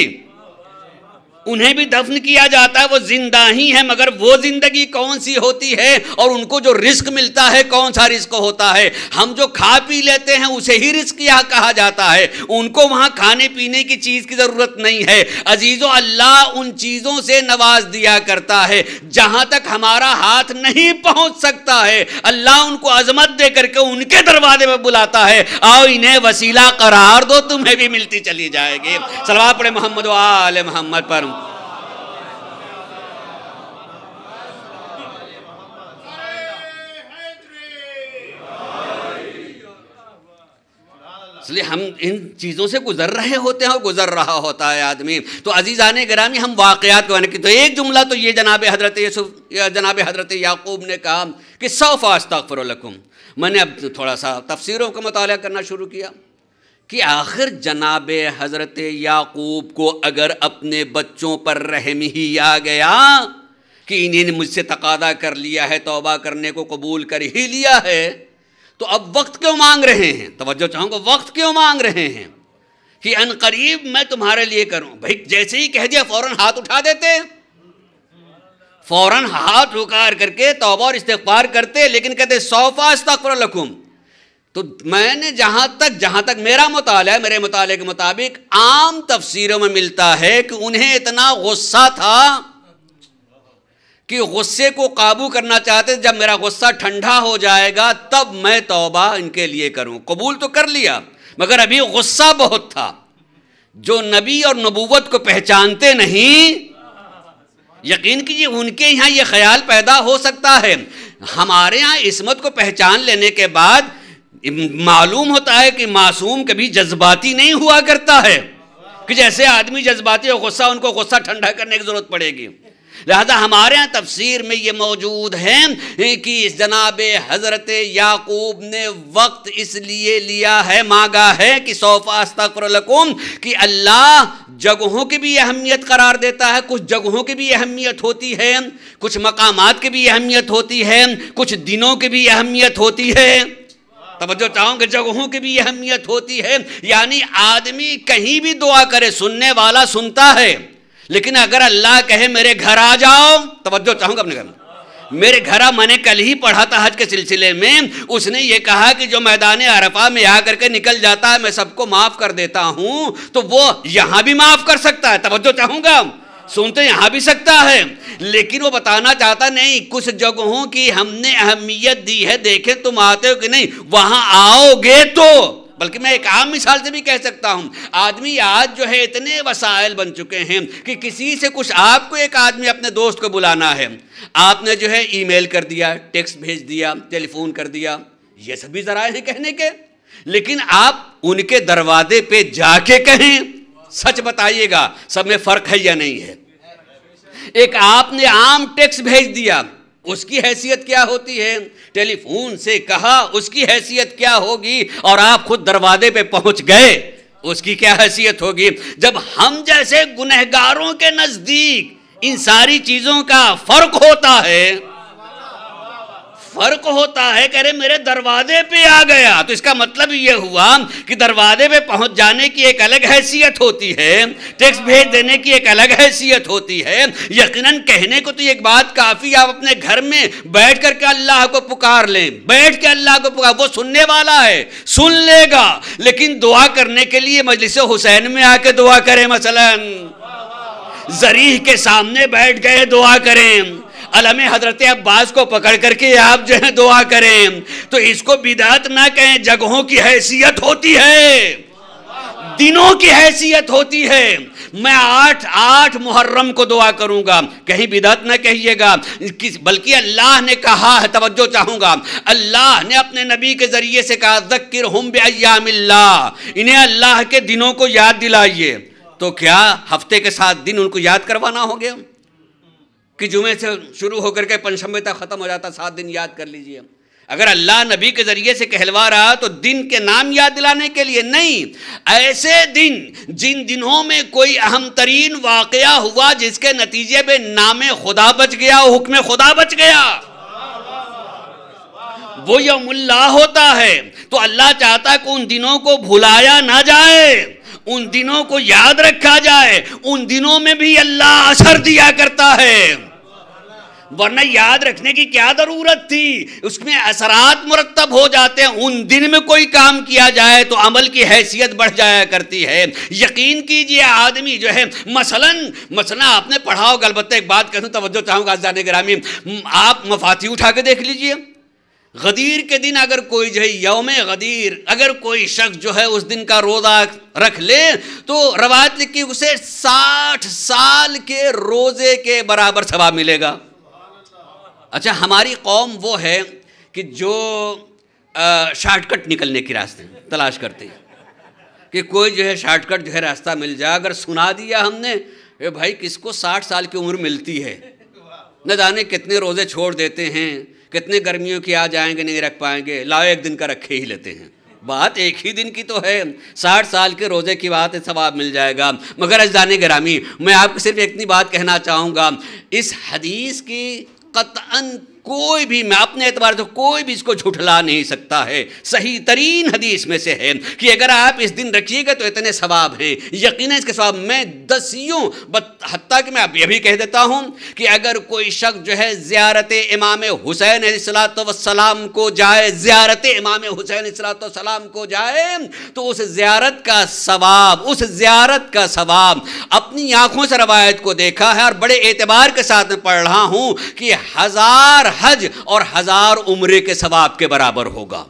انہیں بھی دفن کیا جاتا ہے, وہ زندہ ہی ہیں, مگر وہ زندگی کون سی ہوتی ہے, اور ان کو جو رزق ملتا ہے کون سا رزق ہوتا ہے. ہم جو کھا پی لیتے ہیں اسے ہی رزق یہاں کہا جاتا ہے, ان کو وہاں کھانے پینے کی چیز کی ضرورت نہیں ہے. عزیزو, اللہ ان چیزوں سے نواز دیا کرتا ہے جہاں تک ہمارا ہاتھ نہیں پہنچ سکتا ہے. اللہ ان کو عظمت دے کر کے ان کے دروازے میں بلاتا ہے, آؤ انہیں وسیلہ قرار دو, تمہیں بھی ملتی چلی جائے گی. صلوات پڑھیں محمد و آل محمد پر. اس لیے ہم ان چیزوں سے گزر رہے ہوتے ہیں اور گزر رہا ہوتا ہے آدمی. تو عزیزان گرامی, ہم واقعات کو کی تو ایک جملہ تو یہ جناب حضرت یعقوب نے کہا کہ سوف استغفر لکم. میں نے اب تھوڑا سا تفسیروں کا مطالعہ کرنا شروع کیا کہ آخر جناب حضرت یعقوب کو اگر اپنے بچوں پر رحم ہی آ گیا کہ انہیں نے مجھ سے تقاضا کر لیا ہے, توبہ کرنے کو قبول کر ہی لیا ہے, تو اب وقت کیوں مانگ رہے ہیں؟ توجہ چاہوں گا, وقت کیوں مانگ رہے ہیں کہ ان قریب میں تمہارے لیے کروں. بھائی جیسے ہی کہہ دیا فوراً ہاتھ اٹھا دیتے, فوراً ہاتھ اٹھا کر کے توبہ اور استغفار کرتے, لیکن کہتے سوف استغفر لکم. تو میں نے جہاں تک میرا مطالعہ ہے, میرے مطالعے کے مطابق عام تفسیروں میں ملتا ہے کہ انہیں اتنا غصہ تھا کہ غصے کو قابو کرنا چاہتے, جب میرا غصہ ٹھنڈا ہو جائے گا تب میں توبہ ان کے لیے کروں. قبول تو کر لیا مگر ابھی غصہ بہت تھا. جو نبی اور نبوت کو پہچانتے نہیں, یقین کیجیے ان کے یہاں یہ خیال پیدا ہو سکتا ہے. ہمارے یہاں عصمت کو پہچان لینے کے بعد معلوم ہوتا ہے کہ معصوم کبھی جذباتی نہیں ہوا کرتا ہے, کہ جیسے آدمی جذباتی اور غصہ, ان کو غصہ ٹھنڈا کرنے کی ضرورت پڑے گی. لہذا ہمارے ہاں تفسیر میں یہ موجود ہے کہ جناب حضرت یعقوب نے وقت اس لیے لیا ہے, مانگا ہے کہ سوف استغفر لکم, کہ اللہ جگہوں کی بھی اہمیت قرار دیتا ہے. کچھ جگہوں کی بھی اہمیت ہوتی ہے, کچھ مقامات کی بھی اہمیت ہوتی ہے, کچھ دنوں کی بھی اہمیت ہوتی ہے. توجہ چاہوں کہ جگہوں کی بھی اہمیت ہوتی ہے. یعنی آدمی کہیں بھی دعا کرے سننے والا سنتا ہے, لیکن اگر اللہ کہے میرے گھر آ جاؤ, توجہ چاہوں گا اپنے گھر میں, میرے گھرا میں نے کل ہی پڑھا تھا حج کے سلسلے میں، اس نے یہ کہا کہ جو میدان عرفہ میں آ کر کے نکل جاتا ہے میں سب کو معاف کر دیتا ہوں، تو وہ یہاں بھی معاف کر سکتا ہے. توجہ چاہوں گا، سنتے یہاں بھی سکتا ہے، لیکن وہ بتانا چاہتا نہیں کچھ جگہوں کی ہم نے اہمیت دی ہے، دیکھیں تم آتے ہو کہ نہیں، وہاں آؤ گے تو. بلکہ میں ایک عام مثال سے بھی کہہ سکتا ہوں، آدمی آج جو ہے اتنے وسائل بن چکے ہیں کہ کسی سے کچھ، آپ کو ایک آدمی اپنے دوست کو بلانا ہے، آپ نے جو ہے ای میل کر دیا، ٹیکسٹ بھیج دیا، ٹیلی فون کر دیا، یہ سب بھی ذرائع ہیں کہنے کے. لیکن آپ ان کے دروازے پہ جا کے کہیں، سچ بتائیے گا سب میں فرق ہے یا نہیں ہے؟ ایک آپ نے عام ٹیکسٹ بھیج دیا، اس کی حیثیت کیا ہوتی ہے؟ ٹیلی فون سے کہا، اس کی حیثیت کیا ہوگی؟ اور آپ خود دروازے پہ پہنچ گئے، اس کی کیا حیثیت ہوگی؟ جب ہم جیسے گنہگاروں کے نزدیک ان ساری چیزوں کا فرق ہوتا ہے، کہ ارے میرے دروازے پہ آ گیا، تو اس کا مطلب یہ ہوا کہ دروازے پہ پہنچ جانے کی ایک الگ حیثیت ہوتی ہے، ٹیکسٹ بھیج دینے کی ایک الگ حیثیت ہوتی ہے. یقیناً کہنے کو تو ایک بات کافی، آپ اپنے گھر میں بیٹھ کر کے اللہ کو پکار لیں، بیٹھ کے اللہ کو پکار، وہ سننے والا ہے، سن لے گا. لیکن دعا کرنے کے لیے مجلس حسین میں آ کے دعا کریں، مثلا ذریح کے سامنے بیٹھ گئے دعا کریں، علم حضرت عباس کو پکڑ کر کے آپ جو ہے دعا کریں، تو اس کو بدعت نہ کہیں. جگہوں کی حیثیت ہوتی ہے، دنوں کی حیثیت ہوتی ہے. میں 8 محرم کو دعا کروں گا، کہیں بدعت نہ کہیے گا، بلکہ اللہ نے کہا ہے، توجہ چاہوں گا، اللہ نے اپنے نبی کے ذریعے سے کہا ذکرہم بایام اللہ، انہیں اللہ کے دنوں کو یاد دلائیے. تو کیا ہفتے کے 7 دن ان کو یاد کروانا ہو گیا کہ جمعے سے شروع ہو کر کے پنجشنبے تک ختم ہو جاتا، 7 دن یاد کر لیجئے؟ اگر اللہ نبی کے ذریعے سے کہلوا رہا تو دن کے نام یاد دلانے کے لیے نہیں، ایسے دن جن دنوں میں کوئی اہم ترین واقعہ ہوا جس کے نتیجے میں نام خدا بچ گیا، حکم خدا بچ گیا، وہ یوم اللہ ہوتا ہے. تو اللہ چاہتا ہے کہ ان دنوں کو بھلایا نہ جائے، ان دنوں کو یاد رکھا جائے. ان دنوں میں بھی اللہ اثر دیا کرتا ہے، ورنہ یاد رکھنے کی کیا ضرورت تھی؟ اس میں اثرات مرتب ہو جاتے ہیں. ان دن میں کوئی کام کیا جائے تو عمل کی حیثیت بڑھ جایا کرتی ہے. یقین کیجئے آدمی جو ہے مثلا آپ نے پڑھا ہوگا، البتہ ایک بات کہوں، توجہ چاہوں گا عزیزان گرامی، آپ مفاتیح اٹھا کے دیکھ لیجئے. غدیر کے دن اگر کوئی جو ہے یوم غدیر، اگر کوئی شخص جو ہے اس دن کا روزہ رکھ لے تو روایت لکھی اسے 60 سال کے روزے کے برابر ثواب ملے گا. اچھا، ہماری قوم وہ ہے کہ جو شارٹ کٹ نکلنے کی راستے تلاش کرتے ہیں کہ کوئی جو ہے شارٹ کٹ جو ہے راستہ مل جائے. اگر سنا دیا ہم نے، اے بھائی کس کو 60 سال کی عمر ملتی ہے، نہ جانے کتنے روزے چھوڑ دیتے ہیں، کتنے گرمیوں کی آ جائیں گے نہیں رکھ پائیں گے، لاؤ ایک دن کا رکھے ہی لیتے ہیں. بات ایک ہی دن کی تو ہے، 60 سال کے روزے کی بات ہے، ثواب مل جائے گا. مگر عزیزان گرامی، میں آپ کو صرف اتنی بات کہنا چاہوں گا، اس حدیث کی قطعاً کوئی بھی، میں اپنے اعتبار سے کوئی بھی اس کو جھٹلا نہیں سکتا ہے، صحیح ترین حدیث میں سے ہے کہ اگر آپ اس دن رکھیے گا تو اتنے ثواب ہیں. یقیناً اس کے ثواب میں دسیوں، حتیٰ کہ میں اب یہ بھی کہہ دیتا ہوں کہ اگر کوئی شخص جو ہے زیارت امام حسین علیہ السلام کو جائے، زیارت امام حسین علیہ السلام کو جائے، تو اس زیارت کا ثواب اپنی آنکھوں سے روایت کو دیکھا ہے اور بڑے اعتبار کے ساتھ میں پڑھ رہا ہوں کہ 1000 حج اور 1000 عمرے کے ثواب کے برابر ہوگا.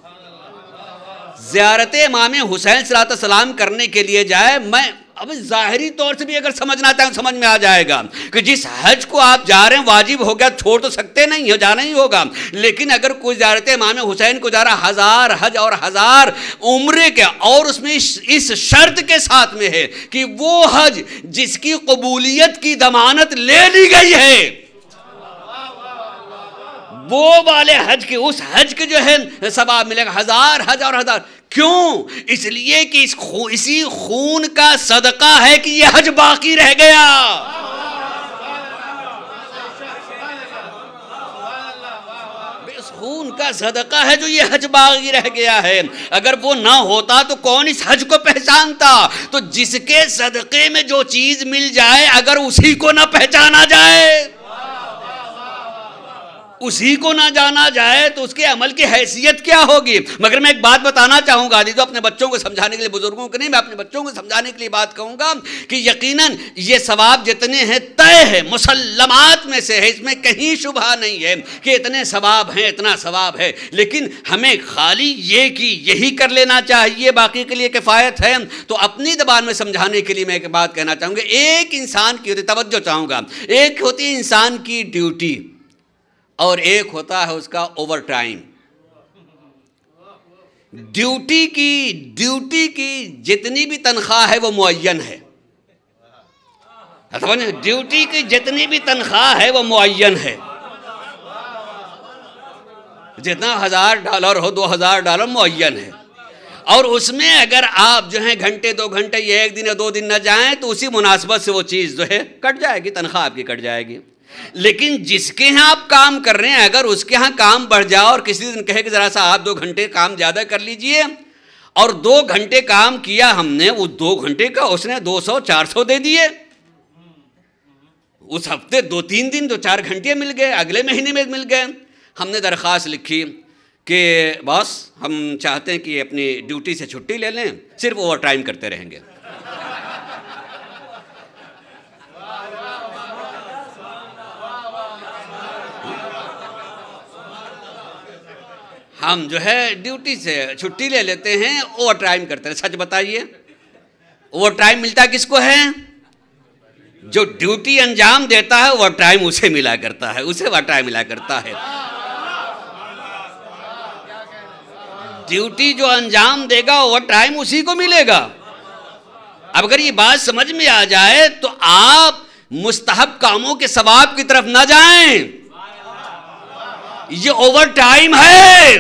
زیارت امام حسین صلی اللہ علیہ وسلم کرنے کے لیے جائے، میں اب ظاہری طور سے بھی اگر سمجھنا چاہیں سمجھ میں آ جائے گا کہ جس حج کو آپ جا رہے ہیں واجب ہو گیا، چھوڑ تو سکتے نہیں ہو، جانا ہی ہوگا. لیکن اگر کوئی زیارت امام حسین کو جا رہا 1000 حج اور 1000 عمرے کے، اور اس میں اس شرط کے ساتھ میں ہے کہ وہ حج جس کی قبولیت کی ضمانت لے لی گئی ہے، وہ والے حج کے، اس حج کے جو ہے ثواب ملے گا 1000 حج اور 1000. کیوں؟ اس لیے کہ اسی خون کا صدقہ ہے کہ یہ حج باقی رہ گیا. اس خون کا صدقہ ہے جو یہ حج باقی رہ گیا ہے. اگر وہ نہ ہوتا تو کون اس حج کو پہچانتا؟ تو جس کے صدقے میں جو چیز مل جائے، اگر اسی کو نہ پہچانا جائے، اسی کو نہ جانا جائے تو اس کے عمل کی حیثیت کیا ہوگی؟ مگر میں ایک بات بتانا چاہوں گا عزیزو، اپنے بچوں کو سمجھانے کے لیے، بزرگوں کو نہیں، میں اپنے بچوں کو سمجھانے کے لیے بات کہوں گا کہ یقیناً یہ ثواب جتنے ہیں طے ہے، مسلمات میں سے ہے، اس میں کہیں شبہ نہیں ہے کہ اتنے ثواب ہیں، اتنا ثواب ہے، لیکن ہمیں خالی یہ کہ یہی کر لینا چاہیے، باقی کے لیے کفایت ہے۔ تو اپنی زبان میں سمجھانے کے لیے میں ایک بات کہنا چاہوں گا، ایک انسان کی ہوتی، توجہ چاہوں گا، ایک ہوتی ہے انسان کی ڈیوٹی اور ایک ہوتا ہے اس کا اوور ٹائم۔ ڈیوٹی کی جتنی بھی تنخواہ ہے وہ معین ہے، ڈیوٹی کی جتنی بھی تنخواہ ہے وہ معین ہے، جتنا $1000 ہو، $2000 معین ہے، اور اس میں اگر آپ جو ہیں گھنٹے 2 گھنٹے یا 1 دن یا 2 دن نہ جائیں تو اسی مناسبت سے وہ چیز جو ہے کٹ جائے گی، تنخواہ آپ کی کٹ جائے گی۔ لیکن جس کے ہاں آپ کام کر رہے ہیں، اگر اس کے ہاں کام بڑھ جائے اور کسی دن کہے کہ ذرا سا آپ 2 گھنٹے کام زیادہ کر لیجئے، اور 2 گھنٹے کام کیا ہم نے، وہ 2 گھنٹے کا اس نے 200-400 دے دیے، اس ہفتے 2-3 دن 2-4 گھنٹے مل گئے، اگلے مہینے میں مل گئے۔ ہم نے درخواست لکھی کہ باس ہم چاہتے ہیں کہ اپنی ڈیوٹی سے چھٹی لے لیں، صرف اوور ٹائم کرتے رہیں گے۔ ہم جو ہے ڈیوٹی سے چھٹی لے لیتے ہیں، اوور ٹائم کرتے ہیں۔ سچ بتائیے اوور ٹائم ملتا کس کو ہے؟ جو ڈیوٹی انجام دیتا ہے اوور ٹائم اسے ملا کرتا ہے، اسے اوور ٹائم ملا کرتا ہے۔ ڈیوٹی جو انجام دے گا اوور ٹائم اسی کو ملے گا۔ اب اگر یہ بات سمجھ میں آ جائے تو آپ مستحب کاموں کے ثواب کی طرف نہ جائیں، یہ اوور ٹائم ہے۔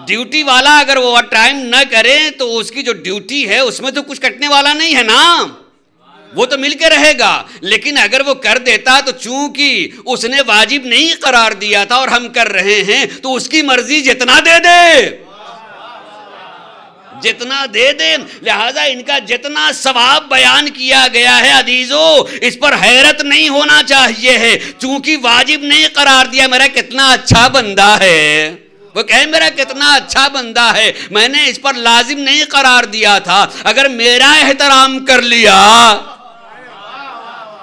ڈیوٹی والا اگر اوور ٹائم نہ کرے تو اس کی جو ڈیوٹی ہے اس میں تو کچھ کٹنے والا نہیں ہے نا، وہ تو مل کے رہے گا۔ لیکن اگر وہ کر دیتا تو چونکہ اس نے واجب نہیں قرار دیا تھا اور ہم کر رہے ہیں تو اس کی مرضی جتنا دے دے، جتنا دے دے۔ لہذا ان کا جتنا ثواب بیان کیا گیا ہے عزیزو، اس پر حیرت نہیں ہونا چاہیے ہے، چونکہ واجب نہیں قرار دیا۔ میرا کتنا اچھا بندہ ہے، وہ کہے میرا کتنا اچھا بندہ ہے، میں نے اس پر لازم نہیں قرار دیا تھا، اگر میرا احترام کر لیا،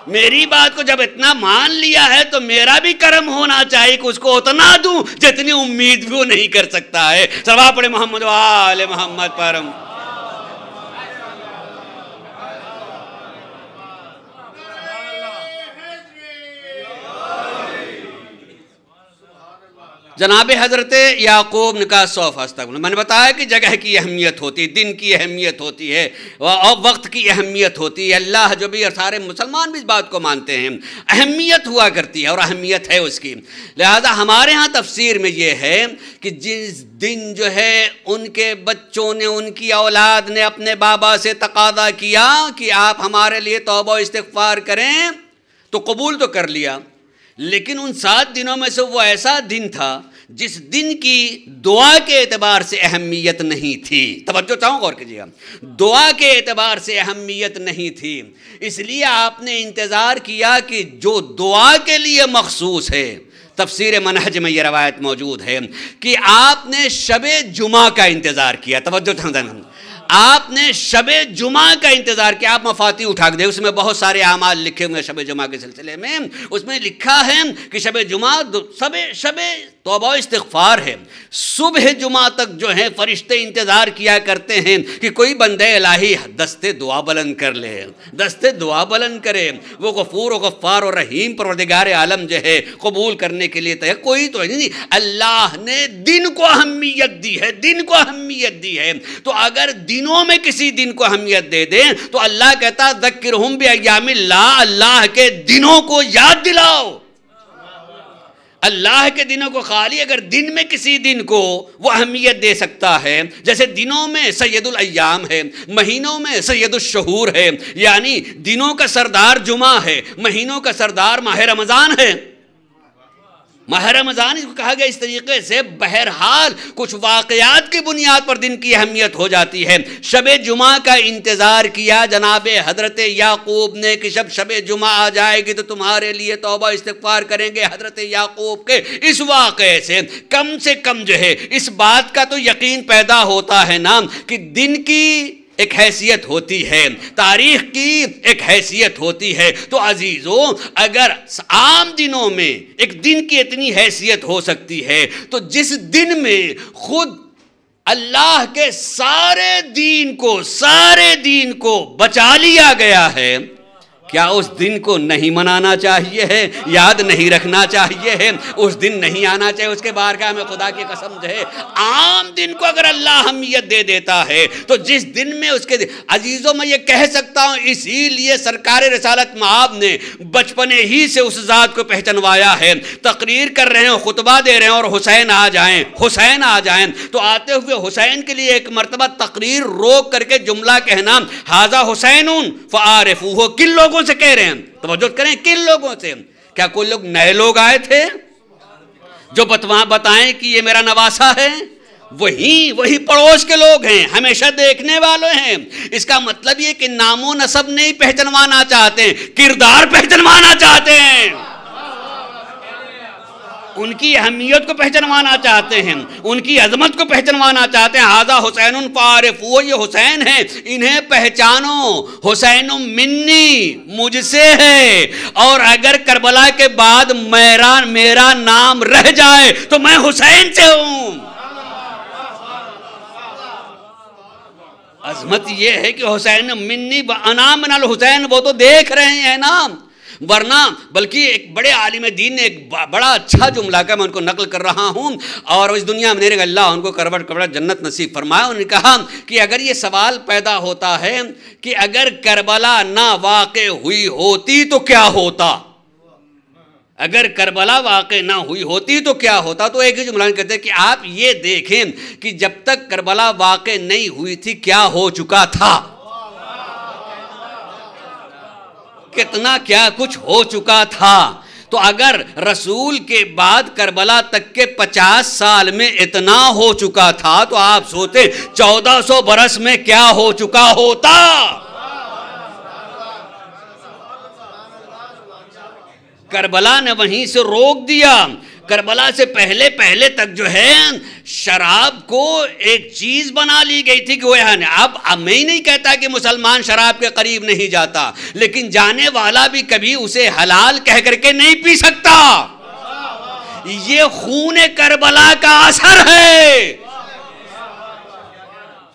میری بات کو جب اتنا مان لیا ہے تو میرا بھی کرم ہونا چاہیے کہ اس کو اتنا دوں جتنی امید بھی وہ نہیں کر سکتا ہے۔ صلوات پڑھے محمد و آل محمد پر۔ جناب حضرت یعقوب نے کہا 100 فاستغفر۔ میں نے بتایا کہ جگہ کی اہمیت ہوتی ہے، دن کی اہمیت ہوتی ہے اور وقت کی اہمیت ہوتی ہے۔ اللہ جو بھی اور سارے مسلمان بھی اس بات کو مانتے ہیں، اہمیت ہوا کرتی ہے اور اہمیت ہے اس کی۔ لہذا ہمارے ہاں تفسیر میں یہ ہے کہ جس دن جو ہے ان کے بچوں نے، ان کی اولاد نے اپنے بابا سے تقاضا کیا کہ آپ ہمارے لیے توبہ و استغفار کریں تو قبول تو کر لیا، لیکن ان 7 دنوں میں سے وہ ایسا دن تھا جس دن کی دعا کے اعتبار سے اہمیت نہیں تھی۔ توجہ چاہوں غور کیجیے گا، دعا کے اعتبار سے اہمیت نہیں تھی، اس لیے آپ نے انتظار کیا کہ جو دعا کے لیے مخصوص ہے۔ تفسیر منہج میں یہ روایت موجود ہے کہ آپ نے شب جمعہ کا انتظار کیا۔ توجہ چاہوں، آپ نے شب جمعہ کا انتظار کیا۔ آپ مفاتیح اٹھا کے دے، اس میں بہت سارے اعمال لکھے ہوئے شب جمعہ کے سلسلے میں۔ اس میں لکھا ہے کہ شب جمعہ شب توبہ و استغفار ہے۔ صبح جمعہ تک جو ہے فرشتے انتظار کیا کرتے ہیں کہ کوئی بندہ الہی دستے دعا بلند کر لے، دستے دعا بلند کرے۔ وہ غفور و غفار و رحیم پروردگار عالم جو ہے قبول کرنے کے لیے تیار کوئی تو نہیں۔ اللہ نے دن کو اہمیت دی ہے، دن کو اہمیت دی ہے۔ تو اگر دنوں میں کسی دن کو اہمیت دے دیں تو اللہ کہتا ذکرہم بایام اللہ، اللہ کے دنوں کو یاد دلاؤ۔ اللہ کے دنوں کو خالی اگر دن میں کسی دن کو وہ اہمیت دے سکتا ہے، جیسے دنوں میں سید الایام ہے، مہینوں میں سید الشہور ہے، یعنی دنوں کا سردار جمعہ ہے، مہینوں کا سردار ماہ رمضان ہے۔ ماہ رمضان اس کو کہا گیا اس طریقے سے، بہرحال کچھ واقعات کی بنیاد پر دن کی اہمیت ہو جاتی ہے۔ شب جمعہ کا انتظار کیا جناب حضرت یعقوب نے کہ جب شب جمعہ آ جائے گی تو تمہارے لیے توبہ استغفار کریں گے۔ حضرت یعقوب کے اس واقعے سے کم جو ہے اس بات کا تو یقین پیدا ہوتا ہے نا کہ دن کی ایک حیثیت ہوتی ہے، تاریخ کی ایک حیثیت ہوتی ہے۔ تو عزیزوں، اگر عام دنوں میں ایک دن کی اتنی حیثیت ہو سکتی ہے تو جس دن میں خود اللہ کے سارے دین کو بچا لیا گیا ہے، کیا اس دن کو نہیں منانا چاہیے ہے، یاد نہیں رکھنا چاہیے ہے، اس دن نہیں آنا چاہیے؟ اس کے بارگاہ میں خدا کی قسم جو ہے عام دن کو اگر اللہ اہمیت دے دیتا ہے تو جس دن میں اس کے عزیزوں میں یہ کہہ سکتا ہوں، اسی لیے سرکار رسالت مآب نے بچپنے ہی سے اس ذات کو پہچنوایا ہے۔ تقریر کر رہے ہیں، خطبہ دے رہے ہیں اور حسین آ جائیں تو آتے ہوئے حسین کے لیے ایک مرتبہ تقریر روک کر کے جملہ کہنا، ھذا حسین فعارفوہ، کن لوگوں سے کہہ رہے ہیں؟ توجہ کریں، کن لوگوں سے؟ کیا کوئی لوگ نئے لوگ آئے تھے جو بتائیں کہ یہ میرا نواسا ہے؟ وہی پڑوس کے لوگ ہیں، ہمیشہ دیکھنے والے ہیں۔ اس کا مطلب یہ کہ نام و نسب نہیں پہچنوانا چاہتے ہیں، کردار پہچنوانا چاہتے ہیں، ان کی اہمیت کو پہچنوانا چاہتے ہیں، ان کی عظمت کو پہچنوانا چاہتے ہیں۔ ھذا حسین فعارفوہ، یہ حسین ہے، انہیں پہچانو۔ حسین منی، مجھ سے ہے، اور اگر کربلا کے بعد میرا نام رہ جائے تو میں حسین سے ہوں۔ عظمت یہ ہے کہ حسین منی وانا من الحسین، وہ تو دیکھ رہے ہیں نا، ورنہ بلکہ ایک بڑے عالم دین نے ایک بڑا اچھا جملہ کا میں ان کو نقل کر رہا ہوں، اور اس دنیا میں اللہ ان کو کروڑ جنت نصیب فرمائے۔ انہوں نے کہا کہ اگر یہ سوال پیدا ہوتا ہے کہ اگر کربلا نہ واقع ہوئی ہوتی تو کیا ہوتا، اگر کربلا واقع نہ ہوئی ہوتی تو کیا ہوتا، تو ایک ہی جملہ کہتے ہیں کہ آپ یہ دیکھیں کہ جب تک کربلا واقع نہیں ہوئی تھی کیا ہو چکا تھا، کتنا کیا کچھ ہو چکا تھا۔ تو اگر رسول کے بعد کربلا تک کے 50 سال میں اتنا ہو چکا تھا تو آپ سوچیں 1400 برس میں کیا ہو چکا ہوتا۔ کربلا نے وہیں سے روک دیا۔ کربلا سے پہلے تک جو ہے شراب کو ایک چیز بنا لی گئی تھی کہ وہ اب میں ہی نہیں کہتا کہ مسلمان شراب کے قریب نہیں جاتا، لیکن جانے والا بھی کبھی اسے حلال کہہ کر کے نہیں پی سکتا۔ یہ خون کربلا کا اثر ہے،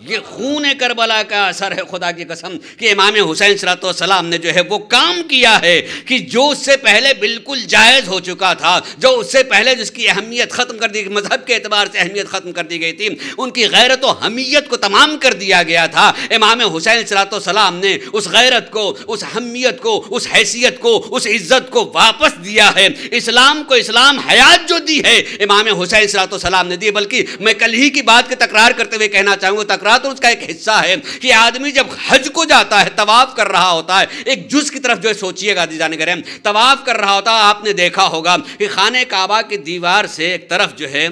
یہ خون کربلا کا اثر ہے۔ خدا کی قسم کہ امام حسین صلی اللہ علیہ وسلم نے جو ہے وہ کام کیا ہے کہ جو اس سے پہلے بالکل جائز ہو چکا تھا، جو اس سے پہلے جس کی اہمیت ختم کر دی، مذہب کے اعتبار سے اہمیت ختم کر دی گئی تھی، ان کی غیرت و حمیت کو تمام کر دیا گیا تھا۔ امام حسین صلی اللہ علیہ وسلم نے اس غیرت کو، اس حمیت کو، اس حیثیت کو، اس عزت کو واپس دیا ہے۔ اسلام کو اسلام حیات جو دی ہے امام حسین صلی اللہ علیہ وسلم نے دی۔ بلکہ میں کل ہی کی بات کے تکرار کرتے ہوئے کہنا چاہوں گا، تکرار تو اس کا ایک حصہ ہے کہ آدمی جب حج کو جاتا ہے، طواف کر رہا ہوتا ہے، ایک جز کی طرف جو ہے سوچئے گا عزیزان گرامی، طواف کر رہا ہوتا ہے، آپ نے دیکھا ہوگا کہ خانہ کعبہ کی دیوار سے ایک طرف جو ہے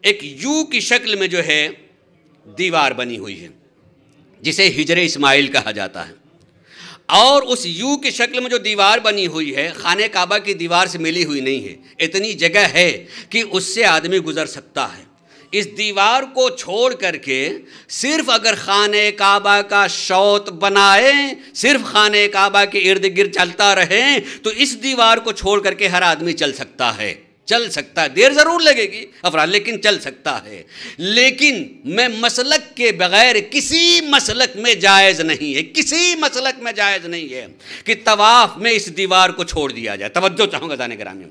ایک یو کی شکل میں جو ہے دیوار بنی ہوئی ہے جسے ہجر اسماعیل کہا جاتا ہے، اور اس یو کی شکل میں جو دیوار بنی ہوئی ہے خانہ کعبہ کی دیوار سے ملی ہوئی نہیں ہے، اتنی جگہ ہے کہ اس سے آدمی گزر سکتا ہے۔ اس دیوار کو چھوڑ کر کے صرف اگر خانہ کعبہ کا شوط بنائے، صرف خانہ کعبہ کے ارد گرد چلتا رہے تو اس دیوار کو چھوڑ کر کے ہر آدمی چل سکتا ہے، دیر ضرور لگے گی افراد لیکن چل سکتا ہے۔ لیکن میں مسلک کے بغیر کسی مسلک میں جائز نہیں ہے، کسی مسلک میں جائز نہیں ہے کہ طواف میں اس دیوار کو چھوڑ دیا جائے۔ توجہ چاہوں گا عزیزان گرامی،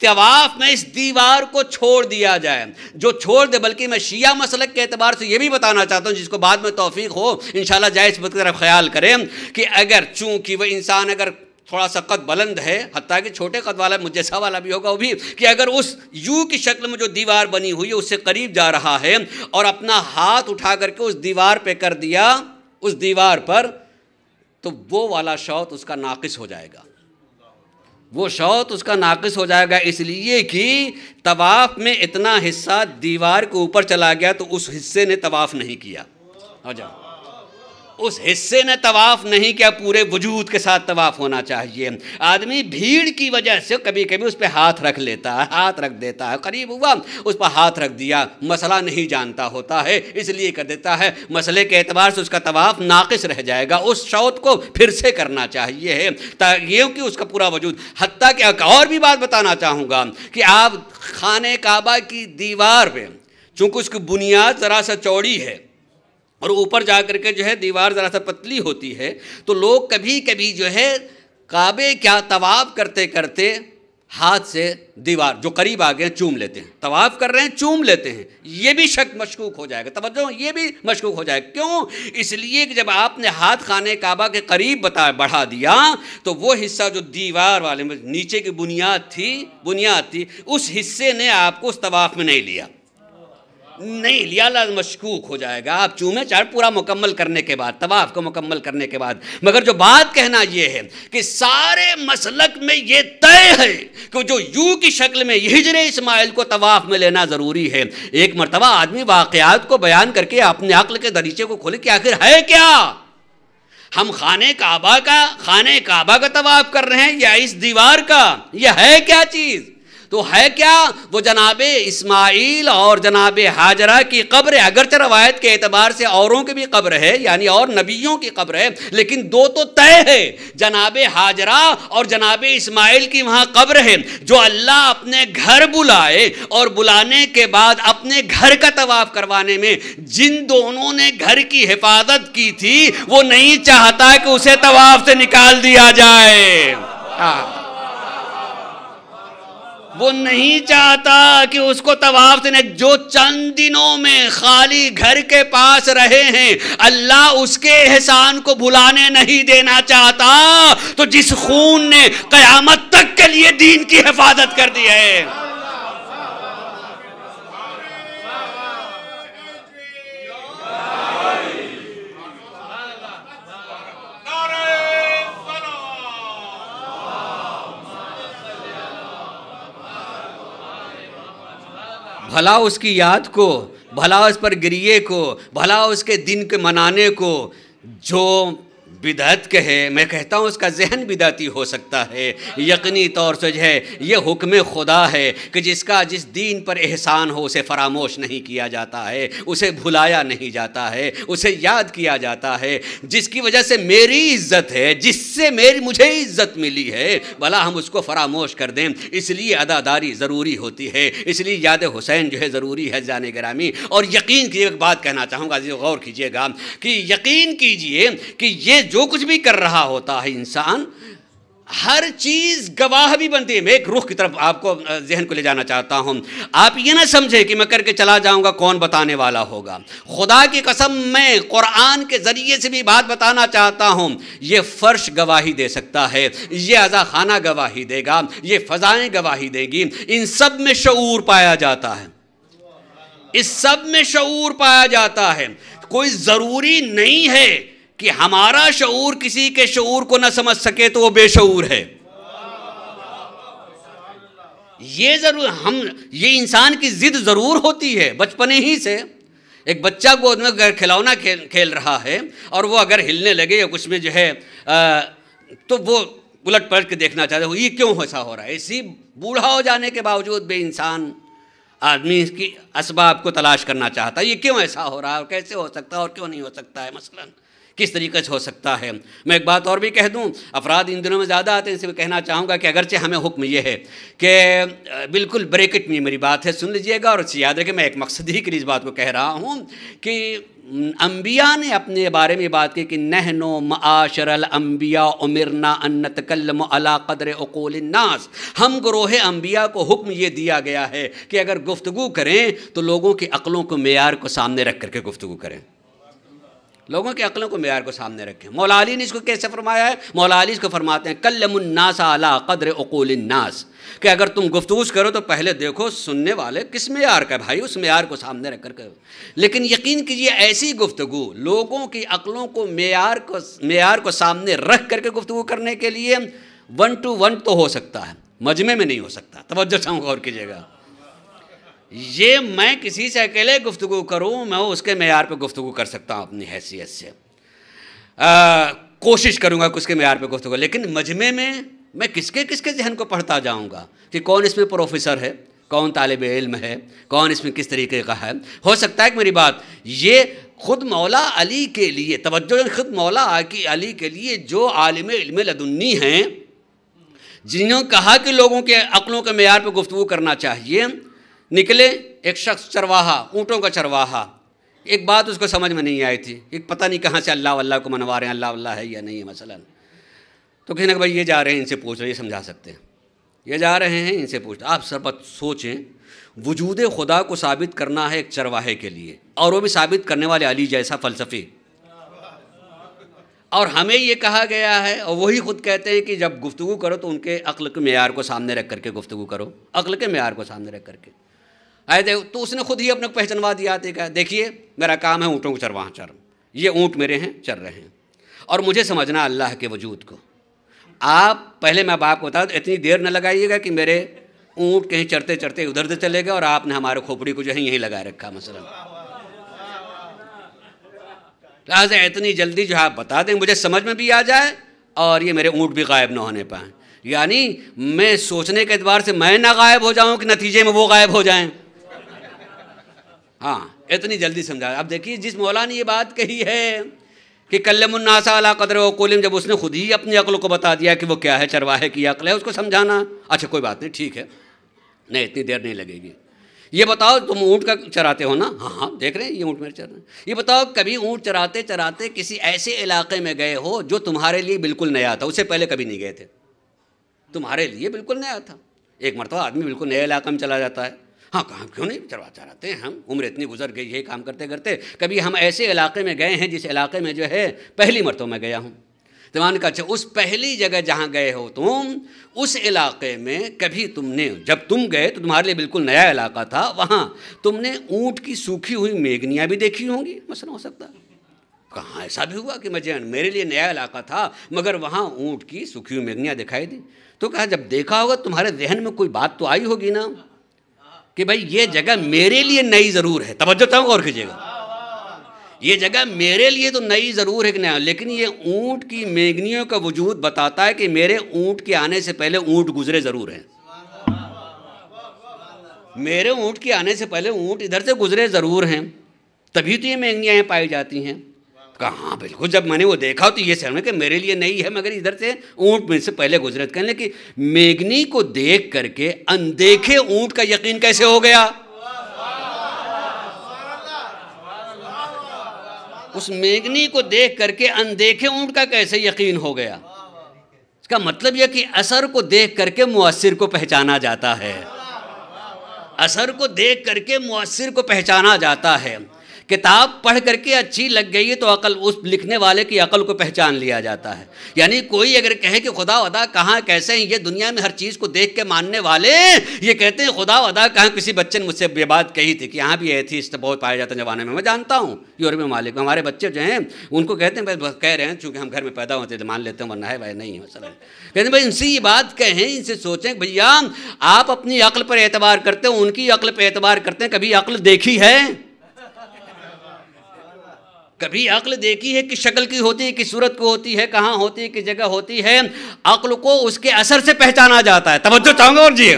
طواف میں اس دیوار کو چھوڑ دیا جائے، جو چھوڑ دے۔ بلکہ میں شیعہ مسلک کے اعتبار سے یہ بھی بتانا چاہتا ہوں، جس کو بعد میں توفیق ہو انشاءاللہ جائز بات کی طرف خیال کریں، کہ اگر چونکہ وہ انسان اگر تھوڑا سا قد بلند ہے، حتیٰ کہ چھوٹے قد والا مجھ جیسا والا بھی ہوگا وہ بھی، کہ اگر اس یو کی شکل میں جو دیوار بنی ہوئی ہے اس سے قریب جا رہا ہے اور اپنا ہاتھ اٹھا کر کے اس دیوار پہ کر دیا، اس دیوار پر، تو وہ والا شوط اس کا ناقص ہو جائے گا، وہ شوط اس کا ناقص ہو جائے گا، اس لیے کہ طواف میں اتنا حصہ دیوار کے اوپر چلا گیا تو اس حصے نے طواف نہیں کیا. آ جاؤ، اس حصے نے طواف نہیں کیا، پورے وجود کے ساتھ طواف ہونا چاہیے. آدمی بھیڑ کی وجہ سے کبھی کبھی اس پہ ہاتھ رکھ لیتا ہے، ہاتھ رکھ دیتا ہے، قریب ہوا اس پہ ہاتھ رکھ دیا، مسئلہ نہیں جانتا ہوتا ہے اس لیے کر دیتا ہے، مسئلے کے اعتبار سے اس کا طواف ناقص رہ جائے گا. اس شوط کو پھر سے کرنا چاہیے ہے تاکہ اس کا پورا وجود. حتیٰ کہ ایک اور بھی بات بتانا چاہوں گا کہ آپ خانہ کعبہ کی دیوار پہ، چونکہ اس کی بنیاد ذرا سا چوڑی ہے اور اوپر جا کر کے جو ہے دیوار ذرا سا پتلی ہوتی ہے، تو لوگ کبھی کبھی جو ہے کعبے کیا طواف کرتے کرتے ہاتھ سے دیوار جو قریب آ گئے چوم لیتے ہیں. طواف کر رہے ہیں چوم لیتے ہیں، یہ بھی شک مشکوک ہو جائے گا. توجہ، یہ بھی مشکوک ہو جائے گا. کیوں؟ اس لیے کہ جب آپ نے ہاتھ خانہ کعبہ کے قریب بڑھا دیا تو وہ حصہ جو دیوار والے نیچے کی بنیاد تھی اس حصے نے آپ کو اس طواف میں نہیں لیا، لازم مشکوک ہو جائے گا. آپ چومیں چاہے پورا مکمل کرنے کے بعد، طواف کو مکمل کرنے کے بعد. مگر جو بات کہنا یہ ہے کہ سارے مسلک میں یہ طے ہے کہ جو یوں کی شکل میں ہجر اسماعیل کو طواف میں لینا ضروری ہے. ایک مرتبہ آدمی واقعات کو بیان کر کے اپنے عقل کے دریچے کو کھولے کہ آخر ہے کیا؟ ہم خانہ کعبہ کا طواف کر رہے ہیں یا اس دیوار کا؟ یہ ہے کیا چیز؟ تو ہے کیا؟ وہ جناب اسماعیل اور جناب ہاجرہ کی قبر ہے. اگرچہ روایت کے اعتبار سے اوروں کی بھی قبر ہے، یعنی اور نبیوں کی قبر ہے، لیکن دو تو طے ہے، جناب ہاجرہ اور جناب اسماعیل کی وہاں قبر ہے. جو اللہ اپنے گھر بلائے اور بلانے کے بعد اپنے گھر کا طواف کروانے میں جن دونوں نے گھر کی حفاظت کی تھی، وہ نہیں چاہتا کہ اسے طواف سے نکال دیا جائے. وہ نہیں چاہتا کہ اس کو طواف سے جو چند دنوں میں خالی گھر کے پاس رہے ہیں، اللہ اس کے احسان کو بھلانے نہیں دینا چاہتا. تو جس خون نے قیامت تک کے لیے دین کی حفاظت کر دی ہے، بھلا اس کی یاد کو، بھلا اس پر گریے کو، بھلا اس کے دن کے منانے کو. جو بدعت کہے، میں کہتا ہوں اس کا ذہن بدعتی ہو سکتا ہے. یقینی طور سے جو ہے یہ حکم خدا ہے کہ جس دین پر احسان ہو اسے فراموش نہیں کیا جاتا ہے، اسے بھلایا نہیں جاتا ہے، اسے یاد کیا جاتا ہے. جس کی وجہ سے میری عزت ہے، جس سے مجھے عزت ملی ہے، بھلا ہم اس کو فراموش کر دیں. اس لیے عزاداری ضروری ہوتی ہے، اس لیے یاد حسین جو ہے ضروری ہے. جان گرامی، اور یقین کی ایک بات کہنا چاہوں گا، غور کیجئے گا کہ یقین کیجئے کہ یہ جو کچھ بھی کر رہا ہوتا ہے انسان، ہر چیز گواہ بھی بنتی ہے. میں ایک رخ کی طرف آپ کو ذہن کو لے جانا چاہتا ہوں. آپ یہ نہ سمجھیں کہ میں کر کے چلا جاؤں گا کون بتانے والا ہوگا. خدا کی قسم میں قرآن کے ذریعے سے بھی بات بتانا چاہتا ہوں. یہ فرش گواہی دے سکتا ہے، یہ اعضاء خانہ گواہی دے گا، یہ فضائیں گواہی دے گی. ان سب میں شعور پایا جاتا ہے، اس سب میں شعور پایا جاتا ہے. کوئی ضروری نہیں ہے کہ ہمارا شعور کسی کے شعور کو نہ سمجھ سکے تو وہ بے شعور ہے. یہ انسان کی ضد ضرور ہوتی ہے بچپنے ہی سے. ایک بچہ گود میں اگر کھلونا کھیل رہا ہے اور وہ اگر ہلنے لگے یا کچھ میں جو ہے تو وہ الٹ پلٹ کے دیکھنا چاہتا ہے، یہ کیوں ایسا ہو رہا ہے. اسی بوڑھا ہو جانے کے باوجود بھی انسان آدمی اس کی اسباب کو تلاش کرنا چاہتا ہے. یہ کیوں ایسا ہو رہا ہے، کیسے ہو سکتا ہے اور کیوں نہیں ہو سکتا ہے، مثلاً کس طریقے سے ہو سکتا ہے. میں ایک بات اور بھی کہہ دوں، افراد ان دنوں میں زیادہ آتے ہیں، اس سے میں کہنا چاہوں گا کہ اگرچہ ہمیں حکم یہ ہے کہ بالکل بریکٹ میں میری بات ہے، سن لیجئے گا اور اسے یاد رکھیں. میں ایک مقصد ہی کے لیے اس بات کو کہہ رہا ہوں کہ انبیاء نے اپنے بارے میں بات کی کہ نحن معاشر الانبیاء امرنا ان نتکلم علی قدر عقول الناس. ہم گروہ انبیاء کو حکم یہ دیا گیا ہے کہ اگر گفتگو کریں تو لوگوں کی عقلوں کو معیار کو سامنے رکھ کر کے گفتگو کریں، لوگوں کی عقلوں کو معیار کو سامنے رکھیں. مولا علی نے اس کو کیسے فرمایا ہے؟ مولا علی اس کو فرماتے ہیں کلم الناس علی قدر عقول الناس، کہ اگر تم گفتگو کرو تو پہلے دیکھو سننے والے کس معیار کا، بھائی اس معیار کو سامنے رکھ کر کرو. لیکن یقین کیجیے ایسی گفتگو لوگوں کی عقلوں کو معیار کو سامنے رکھ کر کے گفتگو کرنے کے لیے 1 to 1 تو ہو سکتا ہے، مجمع میں نہیں ہو سکتا. توجہ چاہوں غور کیجیے گا. یہ میں کسی سے اکیلے گفتگو کروں، میں اس کے معیار پہ گفتگو کر سکتا ہوں اپنی حیثیت سے، کوشش کروں گا کہ اس کے معیار پہ گفتگو. لیکن مجمع میں کس کے ذہن کو پڑھتا جاؤں گا کہ کون اس میں پروفیسر ہے، کون طالب علم ہے، کون اس میں کس طریقے کا ہے. ہو سکتا ہے کہ میری بات یہ خود مولا علی کے لیے، توجہ، خود مولا علی کے لیے جو عالم علم لدنی ہیں، جنہوں نے کہا کہ لوگوں کے عقلوں کے معیار پہ گفتگو کرنا چاہیے، نکلے ایک شخص چرواہا، اونٹوں کا چرواہا. ایک بات اس کو سمجھ میں نہیں آئی تھی، ایک پتہ نہیں کہاں سے اللہ کو منوا رہے ہیں، اللہ ہے یا نہیں ہے مثلا. تو کہنے کہ بھائی یہ جا رہے ہیں، ان سے پوچھ رہے، یہ سمجھا سکتے ہیں، یہ جا رہے ہیں ان سے پوچھتے. آپ سب سوچیں، وجود خدا کو ثابت کرنا ہے ایک چرواہے کے لیے، اور وہ بھی ثابت کرنے والے علی جیسا فلسفی. اور ہمیں یہ کہا گیا ہے، اور وہی خود کہتے ہیں کہ جب گفتگو کرو تو ان کے عقل کے معیار کو سامنے رکھ کر کے گفتگو کرو، عقل کے معیار کو سامنے رکھ کر کے. تو اس نے خود ہی اپنے کو پہچانوا دیا. کہ دیکھیے میرا کام ہے اونٹوں کو چرواہا چر، یہ اونٹ میرے ہیں، چر رہے ہیں، اور مجھے سمجھنا اللہ کے وجود کو. آپ پہلے میں آپ کو بتا دوں، اتنی دیر نہ لگائیے گا کہ میرے اونٹ کہیں چرتے چرتے ادھر سے چلے گئے اور آپ نے ہمارے کھوپڑی کو جو ہے یہیں لگائے رکھا مثلا. لہٰذا اتنی جلدی جو آپ بتا دیں مجھے سمجھ میں بھی آ جائے اور یہ میرے اونٹ بھی غائب نہ ہونے پائیں. یعنی میں سوچنے کے اعتبار سے میں نہ غائب ہو جاؤں کہ نتیجے میں وہ غائب ہو جائیں. ہاں اتنی جلدی سمجھا. اب دیکھیے جس مولا نے یہ بات کہی ہے کہ کلم الناس علی قدر عقولہم، جب اس نے خود ہی اپنی عقل کو بتا دیا کہ وہ کیا ہے، چرواہے کی عقل ہے، اس کو سمجھانا اچھا کوئی بات نہیں، ٹھیک ہے، نہیں اتنی دیر نہیں لگے گی. یہ بتاؤ تم اونٹ کا چراتے ہو نا؟ ہاں دیکھ رہے ہیں یہ اونٹ میرے چر رہے ہیں. یہ بتاؤ کبھی اونٹ چراتے چراتے کسی ایسے علاقے میں گئے ہو جو تمہارے لیے بالکل نیا تھا، اس سے پہلے کبھی نہیں گئے تھے، تمہارے لیے بالکل نیا تھا. ایک مرتبہ آدمی بالکل نئے علاقے میں چلا جاتا ہے، ہاں کہاں کیوں نہیں چراتے ہیں ہم، عمر اتنی گزر گئی ہے کام کرتے کرتے، کبھی ہم ایسے علاقے میں گئے ہیں جس علاقے میں جو ہے پہلی مرتبہ میں گیا ہوں. زمان کا اچھا اس پہلی جگہ جہاں گئے ہو تم، اس علاقے میں کبھی تم نے، جب تم گئے تو تمہارے لیے بالکل نیا علاقہ تھا، وہاں تم نے اونٹ کی سوکھی ہوئی میگنیاں بھی دیکھی ہوں گی مثلا، ہو سکتا ہے. کہاں ایسا بھی ہوا کہ میرے لیے نیا علاقہ تھا مگر وہاں اونٹ کی سوکھی ہوئی میگنیاں دکھائی دی. تو کہا جب دیکھا ہوگا تمہارے ذہن میں کوئی بات تو آئی ہوگی نا کہ بھائی یہ جگہ میرے لیے نئی ضرور ہے. توجہ چاہوں غور کیجیے گا، یہ جگہ میرے لیے تو نئی ضرور ہے کہ نہیں، لیکن یہ اونٹ کی میگنیوں کا وجود بتاتا ہے کہ میرے اونٹ کے آنے سے پہلے اونٹ گزرے ضرور ہیں. میرے اونٹ کے آنے سے پہلے اونٹ ادھر سے گزرے ضرور ہیں، تبھی تو یہ میگنیاں یہاں پائی جاتی ہیں. کہاں بالکل جب میں نے وہ دیکھا تو یہ سمجھ کہ میرے لیے نہیں ہے مگر ادھر سے اونٹ میں سے پہلے گزرے. کہنے کہ میگنی کو دیکھ کر کے اندیکھے اونٹ کا یقین کیسے ہو گیا؟ اس میگنی کو دیکھ کر کے اندیکھے اونٹ کا کیسے یقین ہو گیا؟ اس کا مطلب یہ کہ اثر کو دیکھ کر کے مؤثر کو پہچانا جاتا ہے، اثر کو دیکھ کر کے مؤثر کو پہچانا جاتا ہے. کتاب پڑھ کر کے اچھی لگ گئی ہے تو عقل، اس لکھنے والے کی عقل کو پہچان لیا جاتا ہے. یعنی کوئی اگر کہے کہ خدا ودا کہاں کیسے ہیں، یہ دنیا میں ہر چیز کو دیکھ کے ماننے والے یہ کہتے ہیں خدا ودا کہاں. کسی بچے نے مجھ سے یہ بات کہی تھی کہ یہاں بھی ایتھیسٹ بہت پائے جاتے ہیں زمانے میں جانتا ہوں یورپی ممالک میں. ہمارے بچے جو ہیں ان کو کہتے ہیں بھائی کہہ رہے ہیں چونکہ ہم گھر میں پیدا ہوتے ہیں مان لیتے ہیں ورنہ ہے بھائی نہیں ہے مثلا. کہتے ہیں بھائی ان سے یہ بات کہیں، ان سے سوچیں بھیا آپ اپنی عقل پر اعتبار کرتے ہیں، ان کی عقل پہ اعتبار کرتے ہیں. کبھی عقل دیکھی ہے؟ کبھی عقل دیکھی ہے کہ شکل کی ہوتی ہے، کہ صورت کو ہوتی ہے، کہاں ہوتی ہے، کس جگہ ہوتی ہے؟ عقل کو اس کے اثر سے پہچانا جاتا ہے. توجہ چاہوں گا اور جی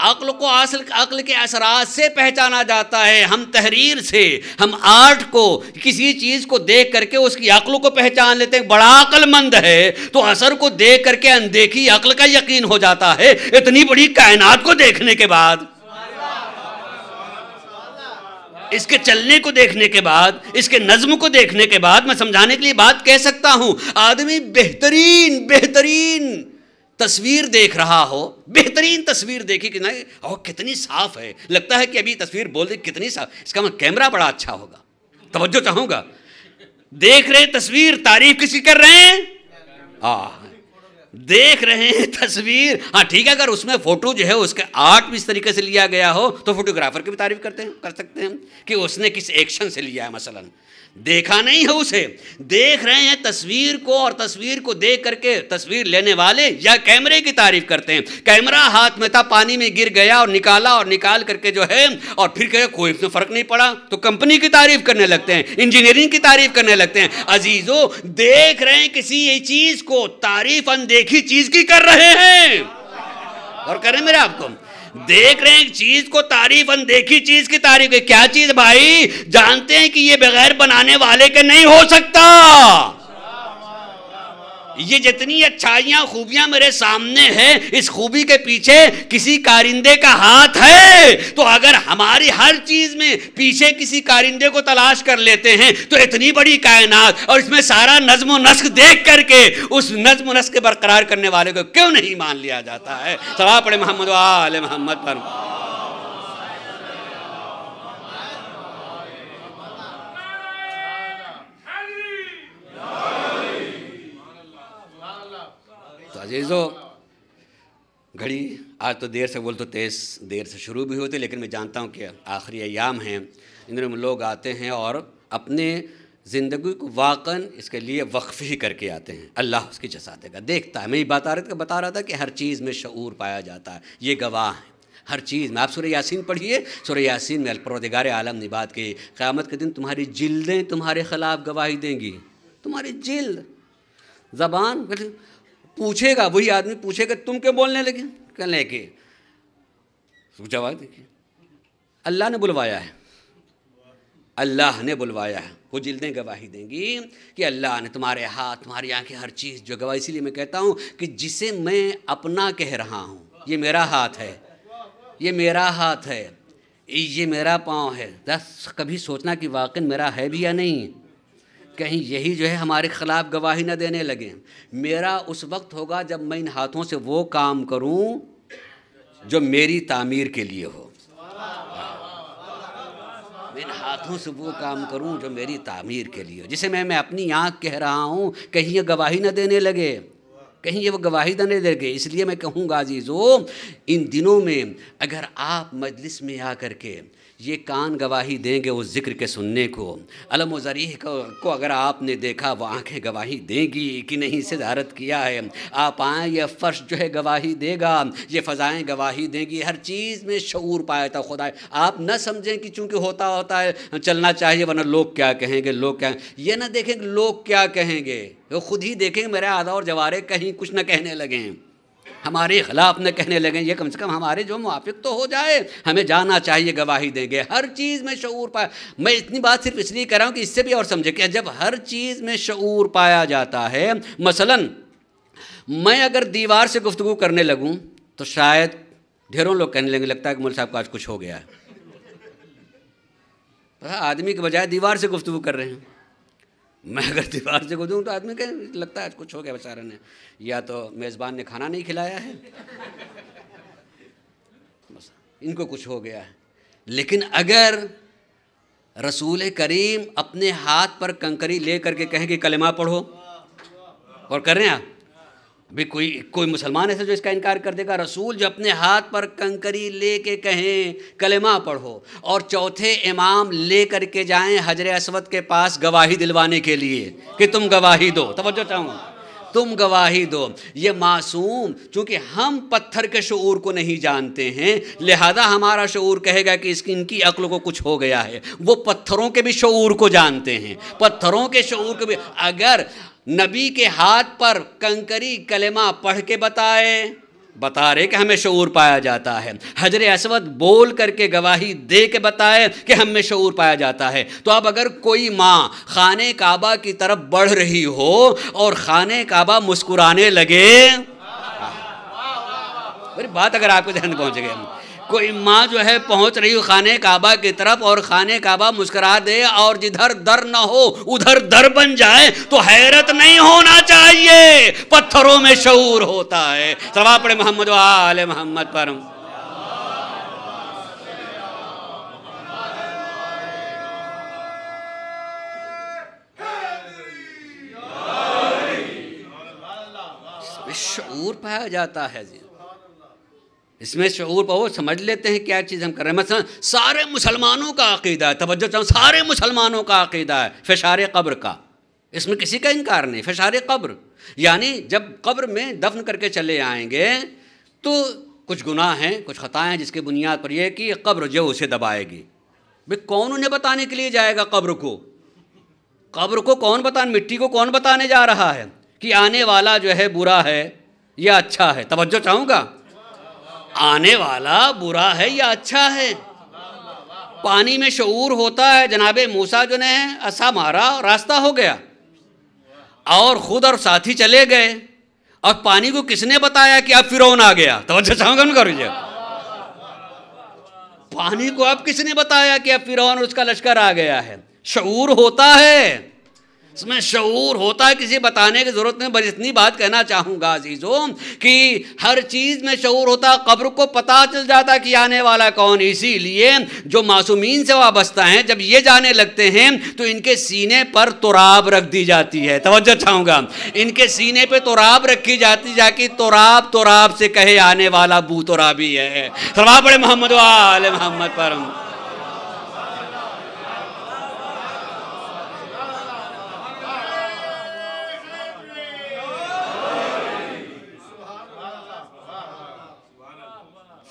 عقل کو عقل کے اثرات سے پہچانا جاتا ہے. ہم تحریر سے، ہم آرٹ کو، کسی چیز کو دیکھ کر کے اس کی عقل کو پہچان لیتے ہیں. بڑا عقل مند ہے تو اثر کو دیکھ کر کے اندیکھی عقل کا یقین ہو جاتا ہے. اتنی بڑی کائنات کو دیکھنے کے بعد، اس کے چلنے کو دیکھنے کے بعد، اس کے نظم کو دیکھنے کے بعد میں سمجھانے کے لیے بات کہہ سکتا ہوں. آدمی بہترین تصویر دیکھ رہا ہو، بہترین تصویر دیکھی کہ نہیں اور کتنی صاف ہے، لگتا ہے کہ ابھی تصویر بول دے کتنی صاف، اس کا کیمرہ بڑا اچھا ہوگا. توجہ چاہوں گا، دیکھ رہے تصویر، تعریف کسی کر رہے ہیں؟ دیکھ رہے ہیں تصویر. ہاں ٹھیک ہے، اگر اس میں فوٹو جو ہے اس کا آرٹ بھی اس طریقے سے لیا گیا ہو تو فوٹوگرافر کی بھی تعریف کر سکتے ہیں کہ اس نے کس ایکشن سے لیا ہے مثلا. دیکھا نہیں ہے اسے، دیکھ رہے ہیں تصویر کو، اور تصویر کو دیکھ کر کے تصویر لینے والے یا کیمرے کی تعریف کرتے ہیں. کیمرہ ہاتھ میں تھا، پانی میں گر گیا اور نکالا، اور نکال کر کے جو ہے اور پھر کہ کوئی اس میں فرق نہیں پڑا، تو کمپنی کی تعریف کرنے لگتے ہیں، انجینئرنگ کی تعریف کرنے لگتے ہیں. عزیزو دیکھ رہے ہیں کسی چیز کو، تعریف اندیکھی چیز کی کر رہے ہیں. اور کریں میرے آپ کو، دیکھ رہے ہیں ایک چیز کو، تعریف اندیکھی چیز کی تعریف. کیا چیز بھائی؟ جانتے ہیں کہ یہ بغیر بنانے والے کے نہیں ہو سکتا. یہ جتنی اچھائیاں خوبیاں میرے سامنے ہیں، اس خوبی کے پیچھے کسی کارندے کا ہاتھ ہے. تو اگر ہماری ہر چیز میں پیچھے کسی کارندے کو تلاش کر لیتے ہیں، تو اتنی بڑی کائنات اور اس میں سارا نظم و نسق دیکھ کر کے اس نظم و نسق کے برقرار کرنے والے کو کیوں نہیں مان لیا جاتا ہے؟ صلوات پڑھے محمد و آل محمد پر. عزیزو گھڑی آج تو دیر سے بول تو تیز دیر سے شروع بھی ہوتے، لیکن میں جانتا ہوں کہ آخری ایام ہیں، ان میں لوگ آتے ہیں اور اپنے زندگی کو واقعاً اس کے لیے وقف ہی کر کے آتے ہیں. اللہ اس کی جزا دے گا. دیکھتا ہے، میں یہ بتا رہا تھا کہ ہر چیز میں شعور پایا جاتا ہے. یہ گواہ ہے ہر چیز میں. آپ سورہ یاسین پڑھیے، سورہ یاسین میں پروردگار عالم نے بات کی، قیامت کے دن تمہاری جلدیں تمہارے خلاف گواہی دیں گی. تمہاری جلد، زبان پوچھے گا، وہی آدمی پوچھے گا تم کیوں بولنے لگے، کہنے کے جواب دیکھیے اللہ نے بلوایا ہے، اللہ نے بلوایا ہے. وہ جلدیں گواہی دیں گی کہ اللہ نے تمہارے ہاتھ، تمہاری آنکھیں، ہر چیز جو گواہی. اسی لیے میں کہتا ہوں کہ جسے میں اپنا کہہ رہا ہوں، یہ میرا ہاتھ ہے، یہ میرا ہاتھ ہے، یہ میرا پاؤں ہے. کبھی سوچنا کہ واقعی میرا ہے بھی یا نہیں، کہیں یہی جو ہے ہمارے خلاف گواہی نہ دینے لگیں. میرا اس وقت ہوگا جب میں ان ہاتھوں سے وہ کام کروں جو میری تعمیر کے لیے ہو. میں ان ہاتھوں سے وہ کام کروں جو میری تعمیر کے لیے ہو. جسے میں اپنی آنکھ کہہ رہا ہوں، کہیں یہ گواہی نہ دینے لگے، کہیں یہ وہ گواہی دینے لگے. اس لیے میں کہوں گا عزیزو، ان دنوں میں اگر آپ مجلس میں آ کر کے یہ کان گواہی دیں گے اس ذکر کے سننے کو، علم و ذریح کو اگر آپ نے دیکھا، وہ آنکھیں گواہی دیں گی کہ نہیں اسے زیارت کیا ہے. آپ آئیں، یہ فرش جو ہے گواہی دے گا، یہ فضائیں گواہی دیں گی. ہر چیز میں شعور پایا تھا خدا. آپ نہ سمجھیں کہ چونکہ ہوتا ہے چلنا چاہیے ورنہ لوگ کیا کہیں گے، لوگ کیا. یہ نہ دیکھیں کہ لوگ کیا کہیں گے، وہ خود ہی دیکھیں میرے اعضاء اور جوارے کہیں کچھ نہ کہنے لگیں، ہمارے خلاف نہ کہنے لگیں. یہ کم سے کم ہمارے جو موافق تو ہو جائے. ہمیں جانا چاہیے گواہی دیں گے. ہر چیز میں شعور پایا. میں اتنی بات صرف اس لیے کر رہا ہوں کہ اس سے بھی اور سمجھے کہ جب ہر چیز میں شعور پایا جاتا ہے، مثلاً میں اگر دیوار سے گفتگو کرنے لگوں تو شاید ڈھیروں لوگ کہنے لگیں لگتا ہے کہ مولوی صاحب کو آج کچھ ہو گیا ہے. آدمی کے بجائے دیوار سے گفتگو کر رہے ہیں. میں اگر دیوار سے گزروں تو آدمی کہے لگتا ہے آج کچھ ہو گیا بیچارے نے، یا تو میزبان نے کھانا نہیں کھلایا ہے، بس ان کو کچھ ہو گیا ہے. لیکن اگر رسول کریم اپنے ہاتھ پر کنکری لے کر کے کہیں کہ کلمہ پڑھو، اور کر رہے ہیں آپ، ابھی کوئی مسلمان ایسا جو اس کا انکار کر دے گا؟ رسول جو اپنے ہاتھ پر کنکری لے کے کہیں کلمہ پڑھو، اور چوتھے امام لے کر کے جائیں حجر اسود کے پاس گواہی دلوانے کے لیے کہ تم گواہی دو. توجہ چاہوں گا، تم گواہی دو. یہ معصوم، چونکہ ہم پتھر کے شعور کو نہیں جانتے ہیں، لہذا ہمارا شعور کہے گا کہ ان کی عقل کو کچھ ہو گیا ہے. وہ پتھروں کے بھی شعور کو جانتے ہیں، پتھروں کے شعور کو بھی. اگر نبی کے ہاتھ پر کنکری کلمہ پڑھ کے بتا رہے کہ ہمیں شعور پایا جاتا ہے، حجر اسود بول کر کے گواہی دے کے بتائے کہ ہم میں شعور پایا جاتا ہے. تو اب اگر کوئی ماں خانہ کعبہ کی طرف بڑھ رہی ہو اور خانہ کعبہ مسکرانے لگے، بات اگر آپ کے ذہن پہنچ گئے، کوئی ماں جو ہے پہنچ رہی ہو خانہ کعبہ کی طرف اور خانہ کعبہ مسکرا دے اور جدھر در نہ ہو ادھر در بن جائے، تو حیرت نہیں ہونا چاہیے، پتھروں میں شعور ہوتا ہے. صلوات پڑھے محمد و آل محمد پر. شعور پایا جاتا ہے. اس میں شعور پر وہ سمجھ لیتے ہیں کیا چیز ہم کر رہے ہیں. مثلا سارے مسلمانوں کا عقیدہ ہے، توجہ چاہوں، سارے مسلمانوں کا عقیدہ ہے فشار قبر کا، اس میں کسی کا انکار نہیں. فشار قبر یعنی جب قبر میں دفن کر کے چلے آئیں گے تو کچھ گناہ ہیں، کچھ خطائیں ہیں، جس کی بنیاد پر یہ کہ قبر جو اسے دبائے گی. بھئی کون انہیں بتانے کے لیے جائے گا قبر کو؟ قبر کو کون بتانے، مٹی کو کون بتانے جا رہا ہے کہ آنے والا جو ہے برا ہے یا اچھا ہے؟ توجہ چاہوں گا، آنے والا برا ہے یا اچھا ہے؟ پانی میں شعور ہوتا ہے. جناب موسیٰ جو نے عصا مارا راستہ ہو گیا اور خود اور ساتھی چلے گئے، اور پانی کو کس نے بتایا کہ اب فرعون آ گیا؟ توجہ چاہوں گا، کریے. پانی کو اب کس نے بتایا کہ اب فرعون اور اس کا لشکر آ گیا ہے؟ شعور ہوتا ہے، اس میں شعور ہوتا ہے، کسی بتانے کی ضرورت نہیں. بس اتنی بات کہنا چاہوں گا عزیزوں کہ ہر چیز میں شعور ہوتا ہے. قبر کو پتہ چل جاتا کہ آنے والا کون. اسی لیے جو معصومین سے وابستہ ہیں جب یہ جانے لگتے ہیں تو ان کے سینے پر تراب رکھ دی جاتی ہے. توجہ چاہوں گا، ان کے سینے پہ تراب رکھی جاتی جا کہ تراب تراب سے کہے آنے والا بو ترابی ہے. صلوات پڑھے محمد و آل محمد پر.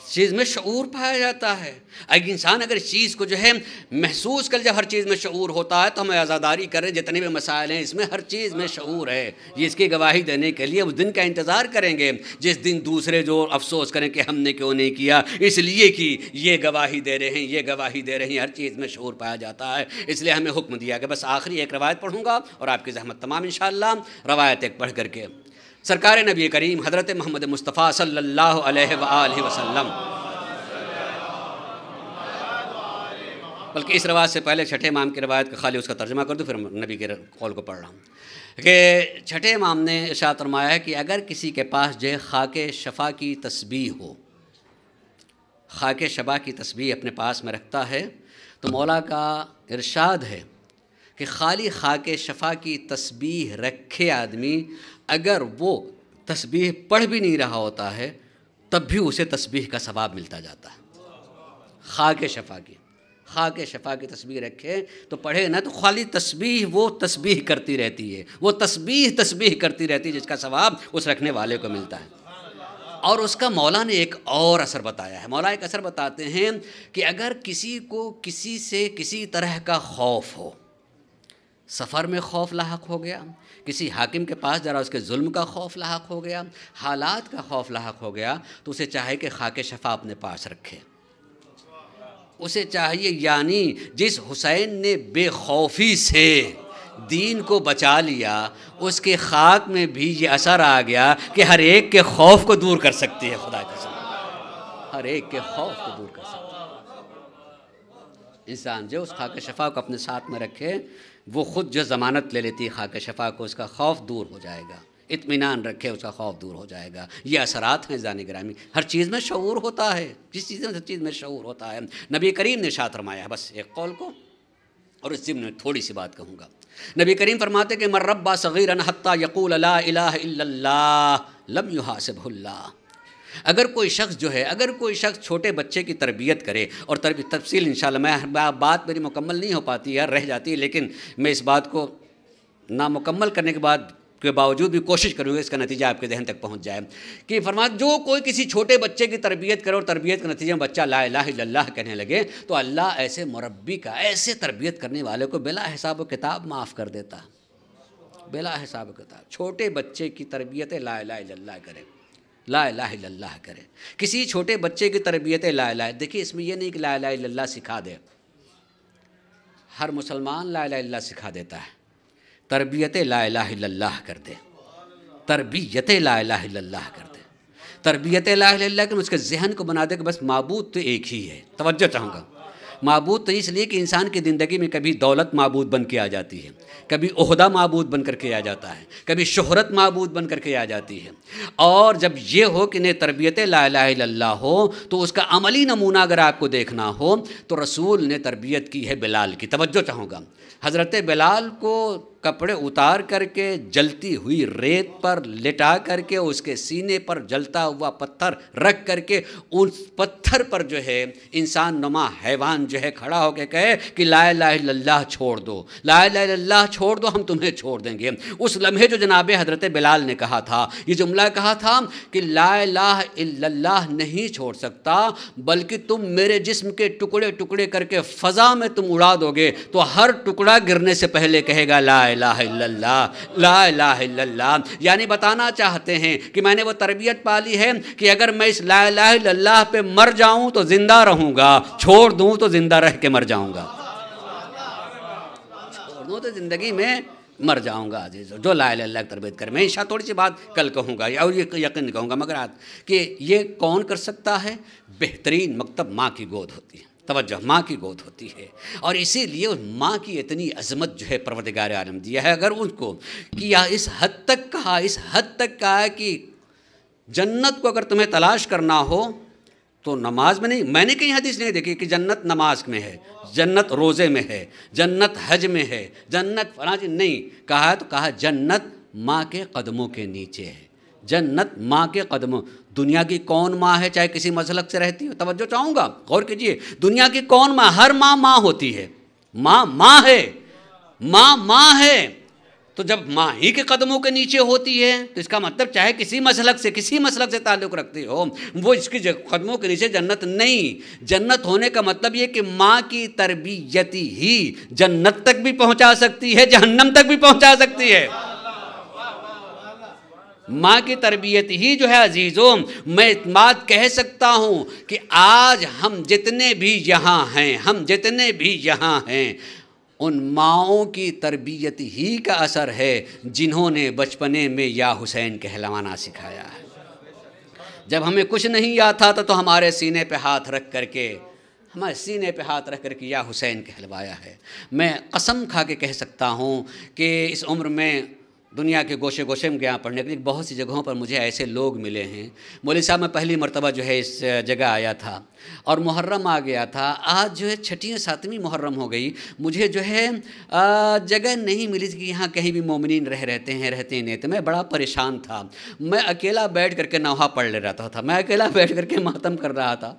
چیز میں شعور پایا جاتا ہے. ایک انسان اگر اس چیز کو جو ہے محسوس کر، جب ہر چیز میں شعور ہوتا ہے تو ہمیں عزاداری کریں. جتنے بھی مسائل ہیں اس میں ہر چیز میں شعور ہے. یہ اس کی گواہی دینے کے لیے اس دن کا انتظار کریں گے جس دن دوسرے جو افسوس کریں کہ ہم نے کیوں نہیں کیا، اس لیے کہ یہ گواہی دے رہے ہیں، یہ گواہی دے رہے ہیں. ہر چیز میں شعور پایا جاتا ہے. اس لیے ہمیں حکم دیا کہ بس آخری ایک روایت پڑھوں گا اور آپ کی زحمت تمام انشاءاللہ. روایت ایک پڑھ کر کے سرکار نبی کریم حضرت محمد مصطفیٰ صلی اللہ علیہ وآلہ وسلم، بلکہ اس روایت سے پہلے چھٹے امام کی روایت کا خالی اس کا ترجمہ کر دوں، پھر نبی کے قول کو پڑھ رہا ہوں کہ چھٹے امام نے ارشاد فرمایا ہے کہ اگر کسی کے پاس جو خاک شفا کی تسبیح ہو، خاک شفا کی تسبیح اپنے پاس میں رکھتا ہے، تو مولا کا ارشاد ہے کہ خالی خاک شفا کی تسبیح رکھے آدمی اگر وہ تسبیح پڑھ بھی نہیں رہا ہوتا ہے تب بھی اسے تسبیح کا ثواب ملتا جاتا ہے. خاک شفا کی تسبیح رکھے تو پڑھے نہ تو خالی تسبیح وہ تسبیح کرتی رہتی ہے، وہ تسبیح کرتی رہتی ہے، جس کا ثواب اس رکھنے والے کو ملتا ہے. اور اس کا مولا نے ایک اور اثر بتایا ہے. مولا ایک اثر بتاتے ہیں کہ اگر کسی کو کسی سے کسی طرح کا خوف ہو، سفر میں خوف لاحق ہو گیا، کسی حاکم کے پاس ذرا اس کے ظلم کا خوف لاحق ہو گیا، حالات کا خوف لاحق ہو گیا، تو اسے چاہے کہ خاک شفا اپنے پاس رکھے. اسے چاہیے، یعنی جس حسین نے بے خوفی سے دین کو بچا لیا، اس کے خاک میں بھی یہ اثر آ گیا کہ ہر ایک کے خوف کو دور کر سکتی ہے. خدا کی قسم، ہر ایک کے خوف کو دور کر سکتی ہے. انسان جو اس خاک شفا کو اپنے ساتھ میں رکھے وہ خود جو ضمانت لے لیتی ہے خاک شفا کو، اس کا خوف دور ہو جائے گا. اطمینان رکھے، اس کا خوف دور ہو جائے گا. یہ اثرات ہیں زانی گرامی. ہر چیز میں شعور ہوتا ہے، جس چیز میں ہر چیز میں شعور ہوتا ہے. نبی کریم نے ارشاد فرمایا ہے، بس ایک قول کو اور اس ضمن میں تھوڑی سی بات کہوں گا. نبی کریم فرماتے کہ من ربى صغيرا حتى يقول لا الہ الا اللہ لم يحاسبه اللہ. اگر کوئی شخص جو ہے، اگر کوئی شخص چھوٹے بچے کی تربیت کرے، اور تفصیل انشاءاللہ میں بات میری مکمل نہیں ہو پاتی ہے، رہ جاتی ہے، لیکن میں اس بات کو نامکمل کرنے کے باوجود بھی کوشش کروں گا اس کا نتیجہ آپ کے ذہن تک پہنچ جائے. کہ فرمایا جو کوئی کسی چھوٹے بچے کی تربیت کرے اور تربیت کے نتیجے میں بچہ لا الہ الا اللہ کہنے لگے، تو اللہ ایسے مربی کا، ایسے تربیت کرنے والے کو بلا حساب و کتاب معاف کر دیتا. بلا حساب و کتاب. چھوٹے بچے کی تربیت لا الہ الا اللہ کرے، لا الہ الا اللہ کرے. کسی چھوٹے بچے کی تربیت لا الہ، دیکھیے اس میں یہ نہیں کہ لا الہ الا اللہ سکھا دے، ہر مسلمان لا الہ الا اللہ سکھا دیتا ہے. تربیت لا الہ الا اللہ کر دے، تربیت لا الہ الا اللہ کر دے. تربیت لا الہ الا اللہ کہ اس کے ذہن کو بنا دے کہ بس معبود تو ایک ہی ہے. توجہ چاہوں گا، معبود تو اس لیے کہ انسان کی زندگی میں کبھی دولت معبود بن کے آ جاتی ہے، کبھی عہدہ معبود بن کر کے آ جاتا ہے، کبھی شہرت معبود بن کر کے آ جاتی ہے. اور جب یہ ہو کہ نہیں تربیت لا الہ الا اللہ ہو تو اس کا عملی نمونہ اگر آپ کو دیکھنا ہو تو رسول نے تربیت کی ہے بلال کی. توجہ چاہوں گا، حضرت بلال کو کپڑے اتار کر کے جلتی ہوئی ریت پر لٹا کر کے اس کے سینے پر جلتا ہوا پتھر رکھ کر کے اس پتھر پر جو ہے انسان نما حیوان جو ہے کھڑا ہو کے کہے کہ لا الہ الا اللہ چھوڑ دو، لا الہ الا اللہ چھوڑ دو، ہم تمہیں چھوڑ دیں گے۔ اس لمحے جو جناب حضرت بلال نے کہا تھا، یہ جملہ کہا تھا کہ لا الہ الا اللہ نہیں چھوڑ سکتا، بلکہ تم میرے جسم کے ٹکڑے ٹکڑے کر کے فضا میں تم اڑا دو گے تو ہر ٹکڑا گرنے سے پہلے کہے گا لا الہ الا اللہ، لا الہ الا اللہ۔ یعنی بتانا چاہتے ہیں کہ میں نے وہ تربیت پالی ہے کہ اگر میں اس لا الہ الا اللہ پہ مر جاؤں تو زندہ رہوں گا، چھوڑ دوں تو زندہ رہ کے مر جاؤں گا، چھوڑ دوں تو زندگی میں مر جاؤں گا۔ عزیزو جو لا الہ الا اللہ تربیت کرے، میں انشاءاللہ تھوڑی سی بات کل کہوں گا اور یہ یقین کہوں گا، مگر آج کہ یہ کون کر سکتا ہے؟ بہترین مکتب ماں کی گود ہوتی ہے، توجہ، ماں کی گود ہوتی ہے، اور اسی لیے اس ماں کی اتنی عظمت جو ہے پروردگار عالم دیا ہے۔ اگر ان کو کیا اس حد تک کہا کہ جنت کو اگر تمہیں تلاش کرنا ہو تو نماز میں نہیں، میں نے کہیں حدیث نہیں دیکھی کہ جنت نماز میں ہے، جنت روزے میں ہے، جنت حج میں ہے، جنت فلاں چیز نہیں کہا ہے، تو کہا جنت ماں کے قدموں کے نیچے ہے، جنت ماں کے قدموں۔ دنیا کی کون ماں ہے چاہے کسی مسلک سے رہتی ہو؟ توجہ چاہوں گا، غور کیجئے، دنیا کی کون ماں؟ ہر ماں ہوتی ہے، ماں ہے، ماں ہے، تو جب ماں ہی کے قدموں کے نیچے ہوتی ہے تو اس کا مطلب چاہے کسی مسلک سے تعلق رکھتی ہو، وہ اس کی قدموں کے نیچے جنت نہیں۔ جنت ہونے کا مطلب یہ کہ ماں کی تربیت ہی جنت تک بھی پہنچا سکتی ہے، جہنم تک بھی پہنچا سکتی ہے۔ ماں کی تربیت ہی جو ہے عزیزوں، میں بات کہہ سکتا ہوں کہ آج ہم جتنے بھی یہاں ہیں ان ماؤں کی تربیت ہی کا اثر ہے جنہوں نے بچپنے میں یا حسین کہلوانا سکھایا ہے۔ جب ہمیں کچھ نہیں آتا تھا تو ہمارے سینے پہ ہاتھ رکھ کر کے یا حسین کہلوایا ہے۔ میں قسم کھا کے کہہ سکتا ہوں کہ اس عمر میں دنیا کے گوشے گوشے میں گیا پڑھنے کے لیے، بہت سی جگہوں پر مجھے ایسے لوگ ملے ہیں۔ مولوی صاحب میں پہلی مرتبہ جو ہے اس جگہ آیا تھا اور محرم آ گیا تھا، آج جو ہے 6 7ویں محرم ہو گئی، مجھے جو ہے جگہ نہیں ملی کہ یہاں کہیں بھی مومنین رہتے نہیں تھے۔ میں بڑا پریشان تھا، میں اکیلا بیٹھ کر کے نوحہ پڑھ لے رہا تھا، میں اکیلا بیٹھ کر کے ماتم کر رہا تھا،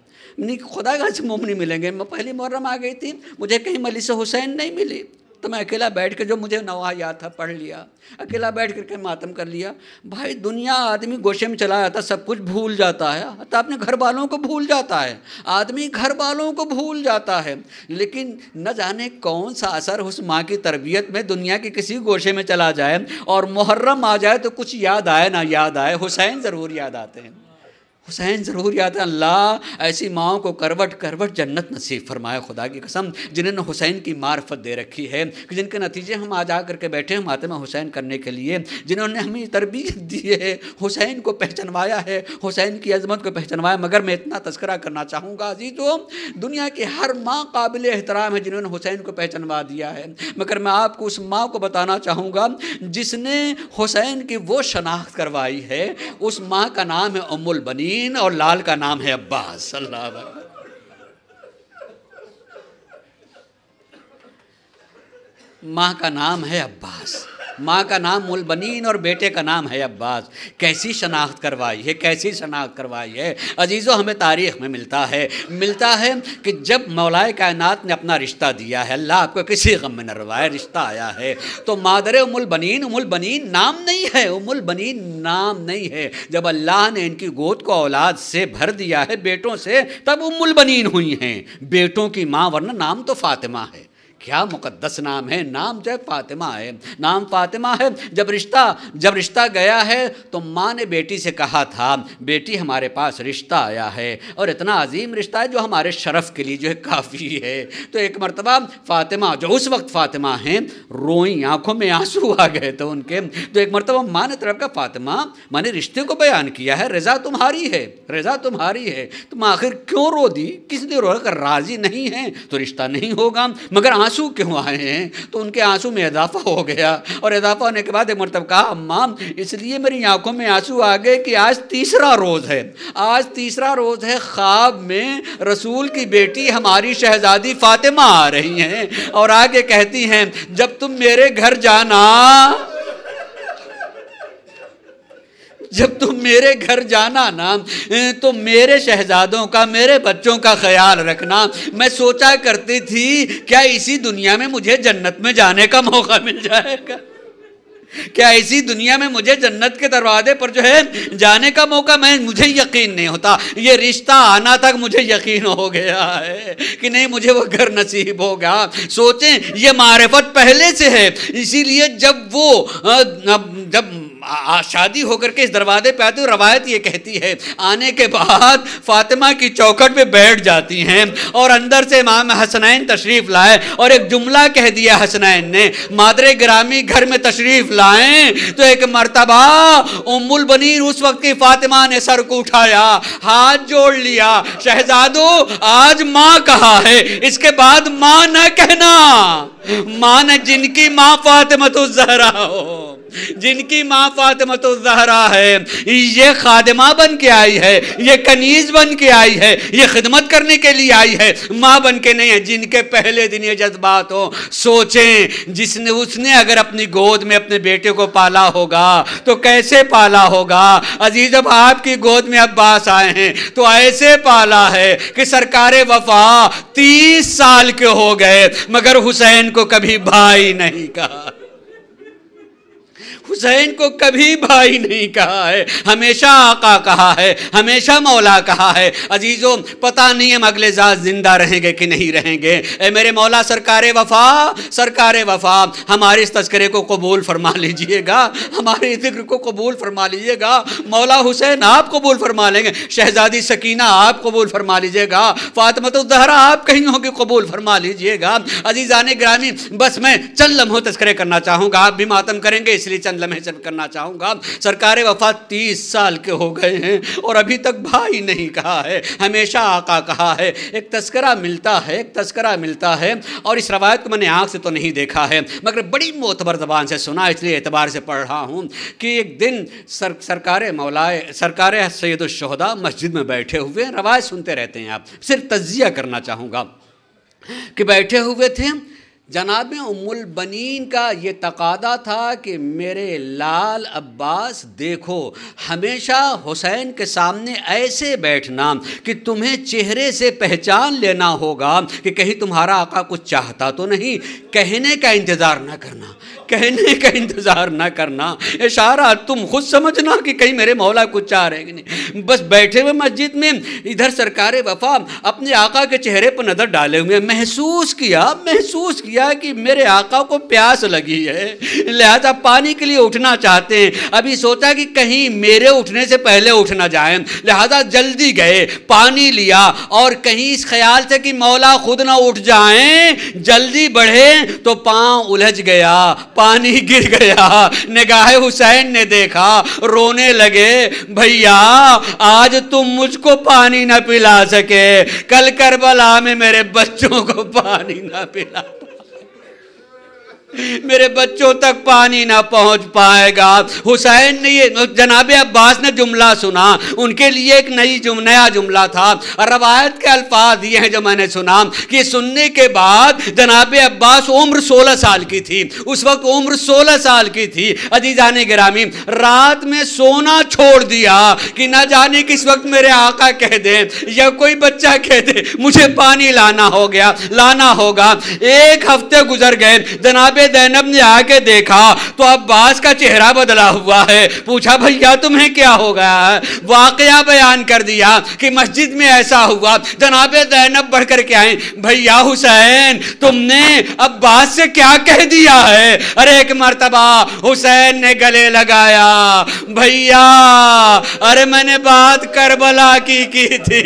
خدا کا سے مومنین ملیں گے۔ میں پہلی محرم آ گئی تھی، مجھے کہیں مجلس حسین نہیں ملی، تو میں اکیلا بیٹھ کے جو مجھے نوحہ یاد تھا پڑھ لیا، اکیلا بیٹھ کر کے ماتم کر لیا۔ بھائی دنیا آدمی گوشے میں چلا جاتا، سب کچھ بھول جاتا ہے، حتیٰ اپنے گھر والوں کو بھول جاتا ہے، آدمی گھر والوں کو بھول جاتا ہے، لیکن نہ جانے کون سا اثر اس ماں کی تربیت میں دنیا کے کسی گوشے میں چلا جائے اور محرم آ جائے تو کچھ یاد آئے نہ یاد آئے، حسین ضرور یاد آتے ہیں، حسین ضرور یاد ہے۔ اللہ ایسی ماؤں کو کروٹ کروٹ جنت نصیب فرمائے، خدا کی قسم، جنہوں نے حسین کی معرفت دے رکھی ہے، کہ جن کے نتیجے ہم آج آ کر کے بیٹھے ہیں ماتم حسین کرنے کے لیے، جنہوں نے ہمیں تربیت دی ہے، حسین کو پہچنوایا ہے، حسین کی عظمت کو پہچنوایا۔ مگر میں اتنا تذکرہ کرنا چاہوں گا عزیزو، دنیا کی ہر ماں قابل احترام ہے جنہوں نے حسین کو پہچنوا دیا ہے، مگر میں آپ کو اس ماں کو بتانا چاہوں گا جس نے حسین کی وہ شناخت کروائی ہے، اس ماں کا نام ہے ام البنین اور لال کا نام ہے عباس۔ اللہ اکبر۔ ماں کا نام ہے عباس، ماں کا نام ام البنین اور بیٹے کا نام ہے عباس۔ کیسی شناخت کروائی ہے عزیزو، ہمیں تاریخ میں ملتا ہے کہ جب مولا کائنات نے اپنا رشتہ دیا ہے، اللہ آپ کو کسی غم میں نہ روائے، رشتہ آیا ہے تو مادر ام البنین نام نہیں ہے، جب اللہ نے ان کی گود کو اولاد سے بھر دیا ہے، بیٹوں سے، تب ام البنین ہوئی ہیں، بیٹوں کی ماں، ورنہ نام تو فاطمہ ہے۔ کیا مقدس نام ہے، نام جو ہے فاطمہ ہے، جب رشتہ گیا ہے تو ماں نے بیٹی سے کہا تھا، بیٹی ہمارے پاس رشتہ آیا ہے اور اتنا عظیم رشتہ ہے جو ہمارے شرف کے لیے جو ہے کافی ہے۔ تو ایک مرتبہ فاطمہ، جو اس وقت فاطمہ ہیں، روئیں، آنکھوں میں آنسو آ گئے تھے ان کے، تو ایک مرتبہ ماں نے طرف کا فاطمہ، میں نے رشتے کو بیان کیا ہے، رضا تمہاری ہے، تم آخر کیوں رو دی، کس لیے رو؟ اگر راضی نہیں ہیں تو رشتہ نہیں ہوگا، مگر آنسو کیوں آئے ہیں؟ تو ان کے آنسو میں اضافہ ہو گیا، اور اضافہ ہونے کے بعد ایک مرتبہ کہا اماں اس لیے میری آنکھوں میں آنسو آ گئے کہ آج تیسرا روز ہے، آج تیسرا روز ہے، خواب میں رسول کی بیٹی ہماری شہزادی فاطمہ آ رہی ہیں اور آگے کہتی ہیں جب تم میرے گھر جانا، جب تم میرے گھر جانا نا تو میرے شہزادوں کا، میرے بچوں کا خیال رکھنا۔ میں سوچا کرتی تھی کیا اسی دنیا میں مجھے جنت میں جانے کا موقع مل جائے گا، کیا اسی دنیا میں مجھے جنت کے دروازے پر جو ہے جانے کا موقع، مجھے یقین نہیں ہوتا، یہ رشتہ آنا تک مجھے یقین ہو گیا ہے کہ نہیں مجھے وہ گھر نصیب ہوگا۔ سوچیں یہ معرفت پہلے سے ہے، اسی لیے جب شادی ہو کر کے اس دروازے پہ آتی، روایت یہ کہتی ہے آنے کے بعد فاطمہ کی چوکھٹ پہ بیٹھ جاتی ہیں اور اندر سے امام حسنین تشریف لائے اور ایک جملہ کہہ دیا حسنین نے، مادر گرامی گھر میں تشریف لائیں تو ایک مرتبہ ام البنین اس وقت کی فاطمہ نے سر کو اٹھایا، ہاتھ جوڑ لیا، شہزادو آج ماں کہا ہے، اس کے بعد ماں نہ کہنا، ماں نہ، جن کی ماں فاطمہ الزہرا ہو، جن کی ماں فاطمہ الزہرا ہے، یہ خادمہ بن کے آئی ہے، یہ کنیز بن کے آئی ہے، یہ خدمت کرنے کے لیے آئی ہے، ماں بن کے نہیں ہے، جن کے پہلے دن یہ جذبات ہو۔ سوچیں اس نے اگر اپنی گود میں اپنے بیٹے کو پالا ہوگا تو کیسے پالا ہوگا؟ عزیز جب آپ کی گود میں عباس آئے ہیں تو ایسے پالا ہے کہ سرکار وفا 30 سال کے ہو گئے مگر حسین کو کبھی بھائی نہیں کہا، حسین کو کبھی بھائی نہیں کہا ہے، ہمیشہ آقا کہا ہے، ہمیشہ مولا کہا ہے۔ عزیزوں پتہ نہیں ہم اگلے ذات زندہ رہیں گے کہ نہیں رہیں گے، اے میرے مولا سرکار وفا، سرکار وفا ہمارے اس تذکرے کو قبول فرما لیجئے گا، ہمارے ذکر کو قبول فرما لیجئے گا، مولا حسین آپ قبول فرما لیں گے، شہزادی سکینہ آپ قبول فرما لیجئے گا، فاطمہ الزہرا آپ کہیں ہوں گے قبول فرما لیجئے گا۔ عزیزان گرامی بس میں چند لمحوں تذکرے کرنا چاہوں گا، آپ بھی ماتم کریں گے اس لیے چند لمحے صرف کرنا چاہوں گا۔ سرکار وفا 30 سال کے ہو گئے ہیں اور ابھی تک بھائی نہیں کہا ہے، ہمیشہ آقا کہا ہے۔ ایک تذکرہ ملتا ہے، ایک تذکرہ ملتا ہے، اور اس روایت کو میں نے آنکھ سے تو نہیں دیکھا ہے مگر بڑی معتبر زبان سے سنا، اس لیے اعتبار سے پڑھ رہا ہوں کہ ایک دن سرکار سید الشہداء مسجد میں بیٹھے ہوئے، روایت سنتے رہتے ہیں آپ، صرف تجزیہ کرنا چاہوں گا کہ بیٹھے ہوئے تھے، جناب ام البنین کا یہ تقاضا تھا کہ میرے لال عباس دیکھو ہمیشہ حسین کے سامنے ایسے بیٹھنا کہ تمہیں چہرے سے پہچان لینا ہوگا کہ کہیں تمہارا آقا کچھ چاہتا تو نہیں، کہنے کا انتظار نہ کرنا، کہنے کا انتظار نہ کرنا، اشارہ تم خود سمجھنا کہ کہیں میرے مولا کچھ چاہ رہے ہیں نہیں۔ بس بیٹھے ہوئے مسجد میں ادھر سرکار وفا اپنے آقا کے چہرے پر نظر ڈالے ہوئے، محسوس کیا کہ میرے آقا کو پیاس لگی ہے، لہذا پانی کے لیے اٹھنا چاہتے ہیں، ابھی سوچا کہ کہیں میرے اٹھنے سے پہلے اٹھ نہ جائیں، لہذا جلدی گئے، پانی لیا، اور کہیں اس خیال سے کہ مولا خود نہ اٹھ جائیں، جلدی بڑھے تو پاؤں الجھ گیا، پانی گر گیا، نگاہ حسین نے دیکھا، رونے لگے، بھیا آج تم مجھ کو پانی نہ پلا سکے، کل کربلا میں میرے بچوں کو پانی نہ پلا، میرے بچوں تک پانی نہ پہنچ پائے گا۔ حسین نے یہ جناب عباس نے جملہ سنا، ان کے لیے ایک نیا جملہ تھا، روایت کے الفاظ یہ ہیں جو میں نے سنا کہ سننے کے بعد جناب عباس عمر 16 سال کی تھی، اس وقت عمر 16 سال کی تھی۔ عزیزان گرامی رات میں سونا چھوڑ دیا کہ نہ جانے کس وقت میرے آقا کہہ دیں یا کوئی بچہ کہہ دے مجھے پانی لانا ہوگا۔ ایک ہفتے گزر گئے، جناب زینب نے آ کے دیکھا تو عباس کا چہرہ بدلا ہوا ہے، پوچھا بھیا تمہیں کیا ہو گیا ہے؟ واقعہ بیان کر دیا کہ مسجد میں ایسا ہوا، جناب زینب بڑھ کر کے آئیں، بھیا حسین تم نے عباس سے کیا کہہ دیا ہے؟ ارے ایک مرتبہ حسین نے گلے لگایا، بھیا ارے میں نے بات کربلا کی تھی۔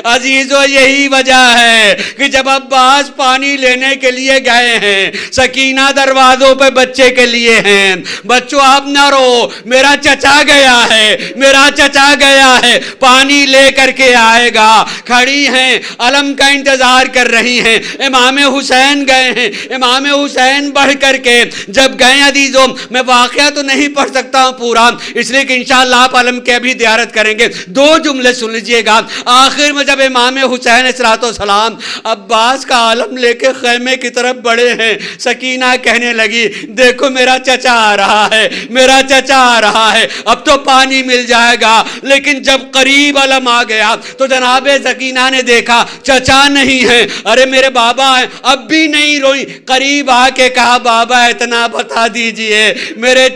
عزیزو یہی وجہ ہے کہ جب عباس پانی لینے کے لیے گئے ہیں سکینہ دروازوں پہ بچے کے لیے ہیں. بچوں آپ نہ رو, میرا چچا گیا ہے, میرا چچا گیا ہے, پانی لے کر کے آئے گا. کھڑی ہیں, علم کا انتظار کر رہی ہیں. امام حسین گئے ہیں. امام حسین بڑھ کر کے جب گئے عزیزوں, میں واقعہ تو نہیں پڑھ سکتا ہوں پورا, اس لیے کہ انشاءاللہ آپ علم کے بھی زیارت کریں گے. 2 جملے سن لیجئے گا. آخر میں جب امام حسین السلام عباس کا علم لے کے خیمے کی طرف بڑھے ہیں, سکینہ کہنے لگی دیکھو میرا چچا آ رہا ہے, میرا چچا آ رہا ہے, اب تو پانی مل جائے گا. لیکن جب قریب علم آ گیا تو جناب سکینہ نے دیکھا چچا نہیں ہے. ارے میرے بابا ہیں, اب بھی نہیں روئی. قریب آ کے کہا بابا اتنا بتا دیجئے میرے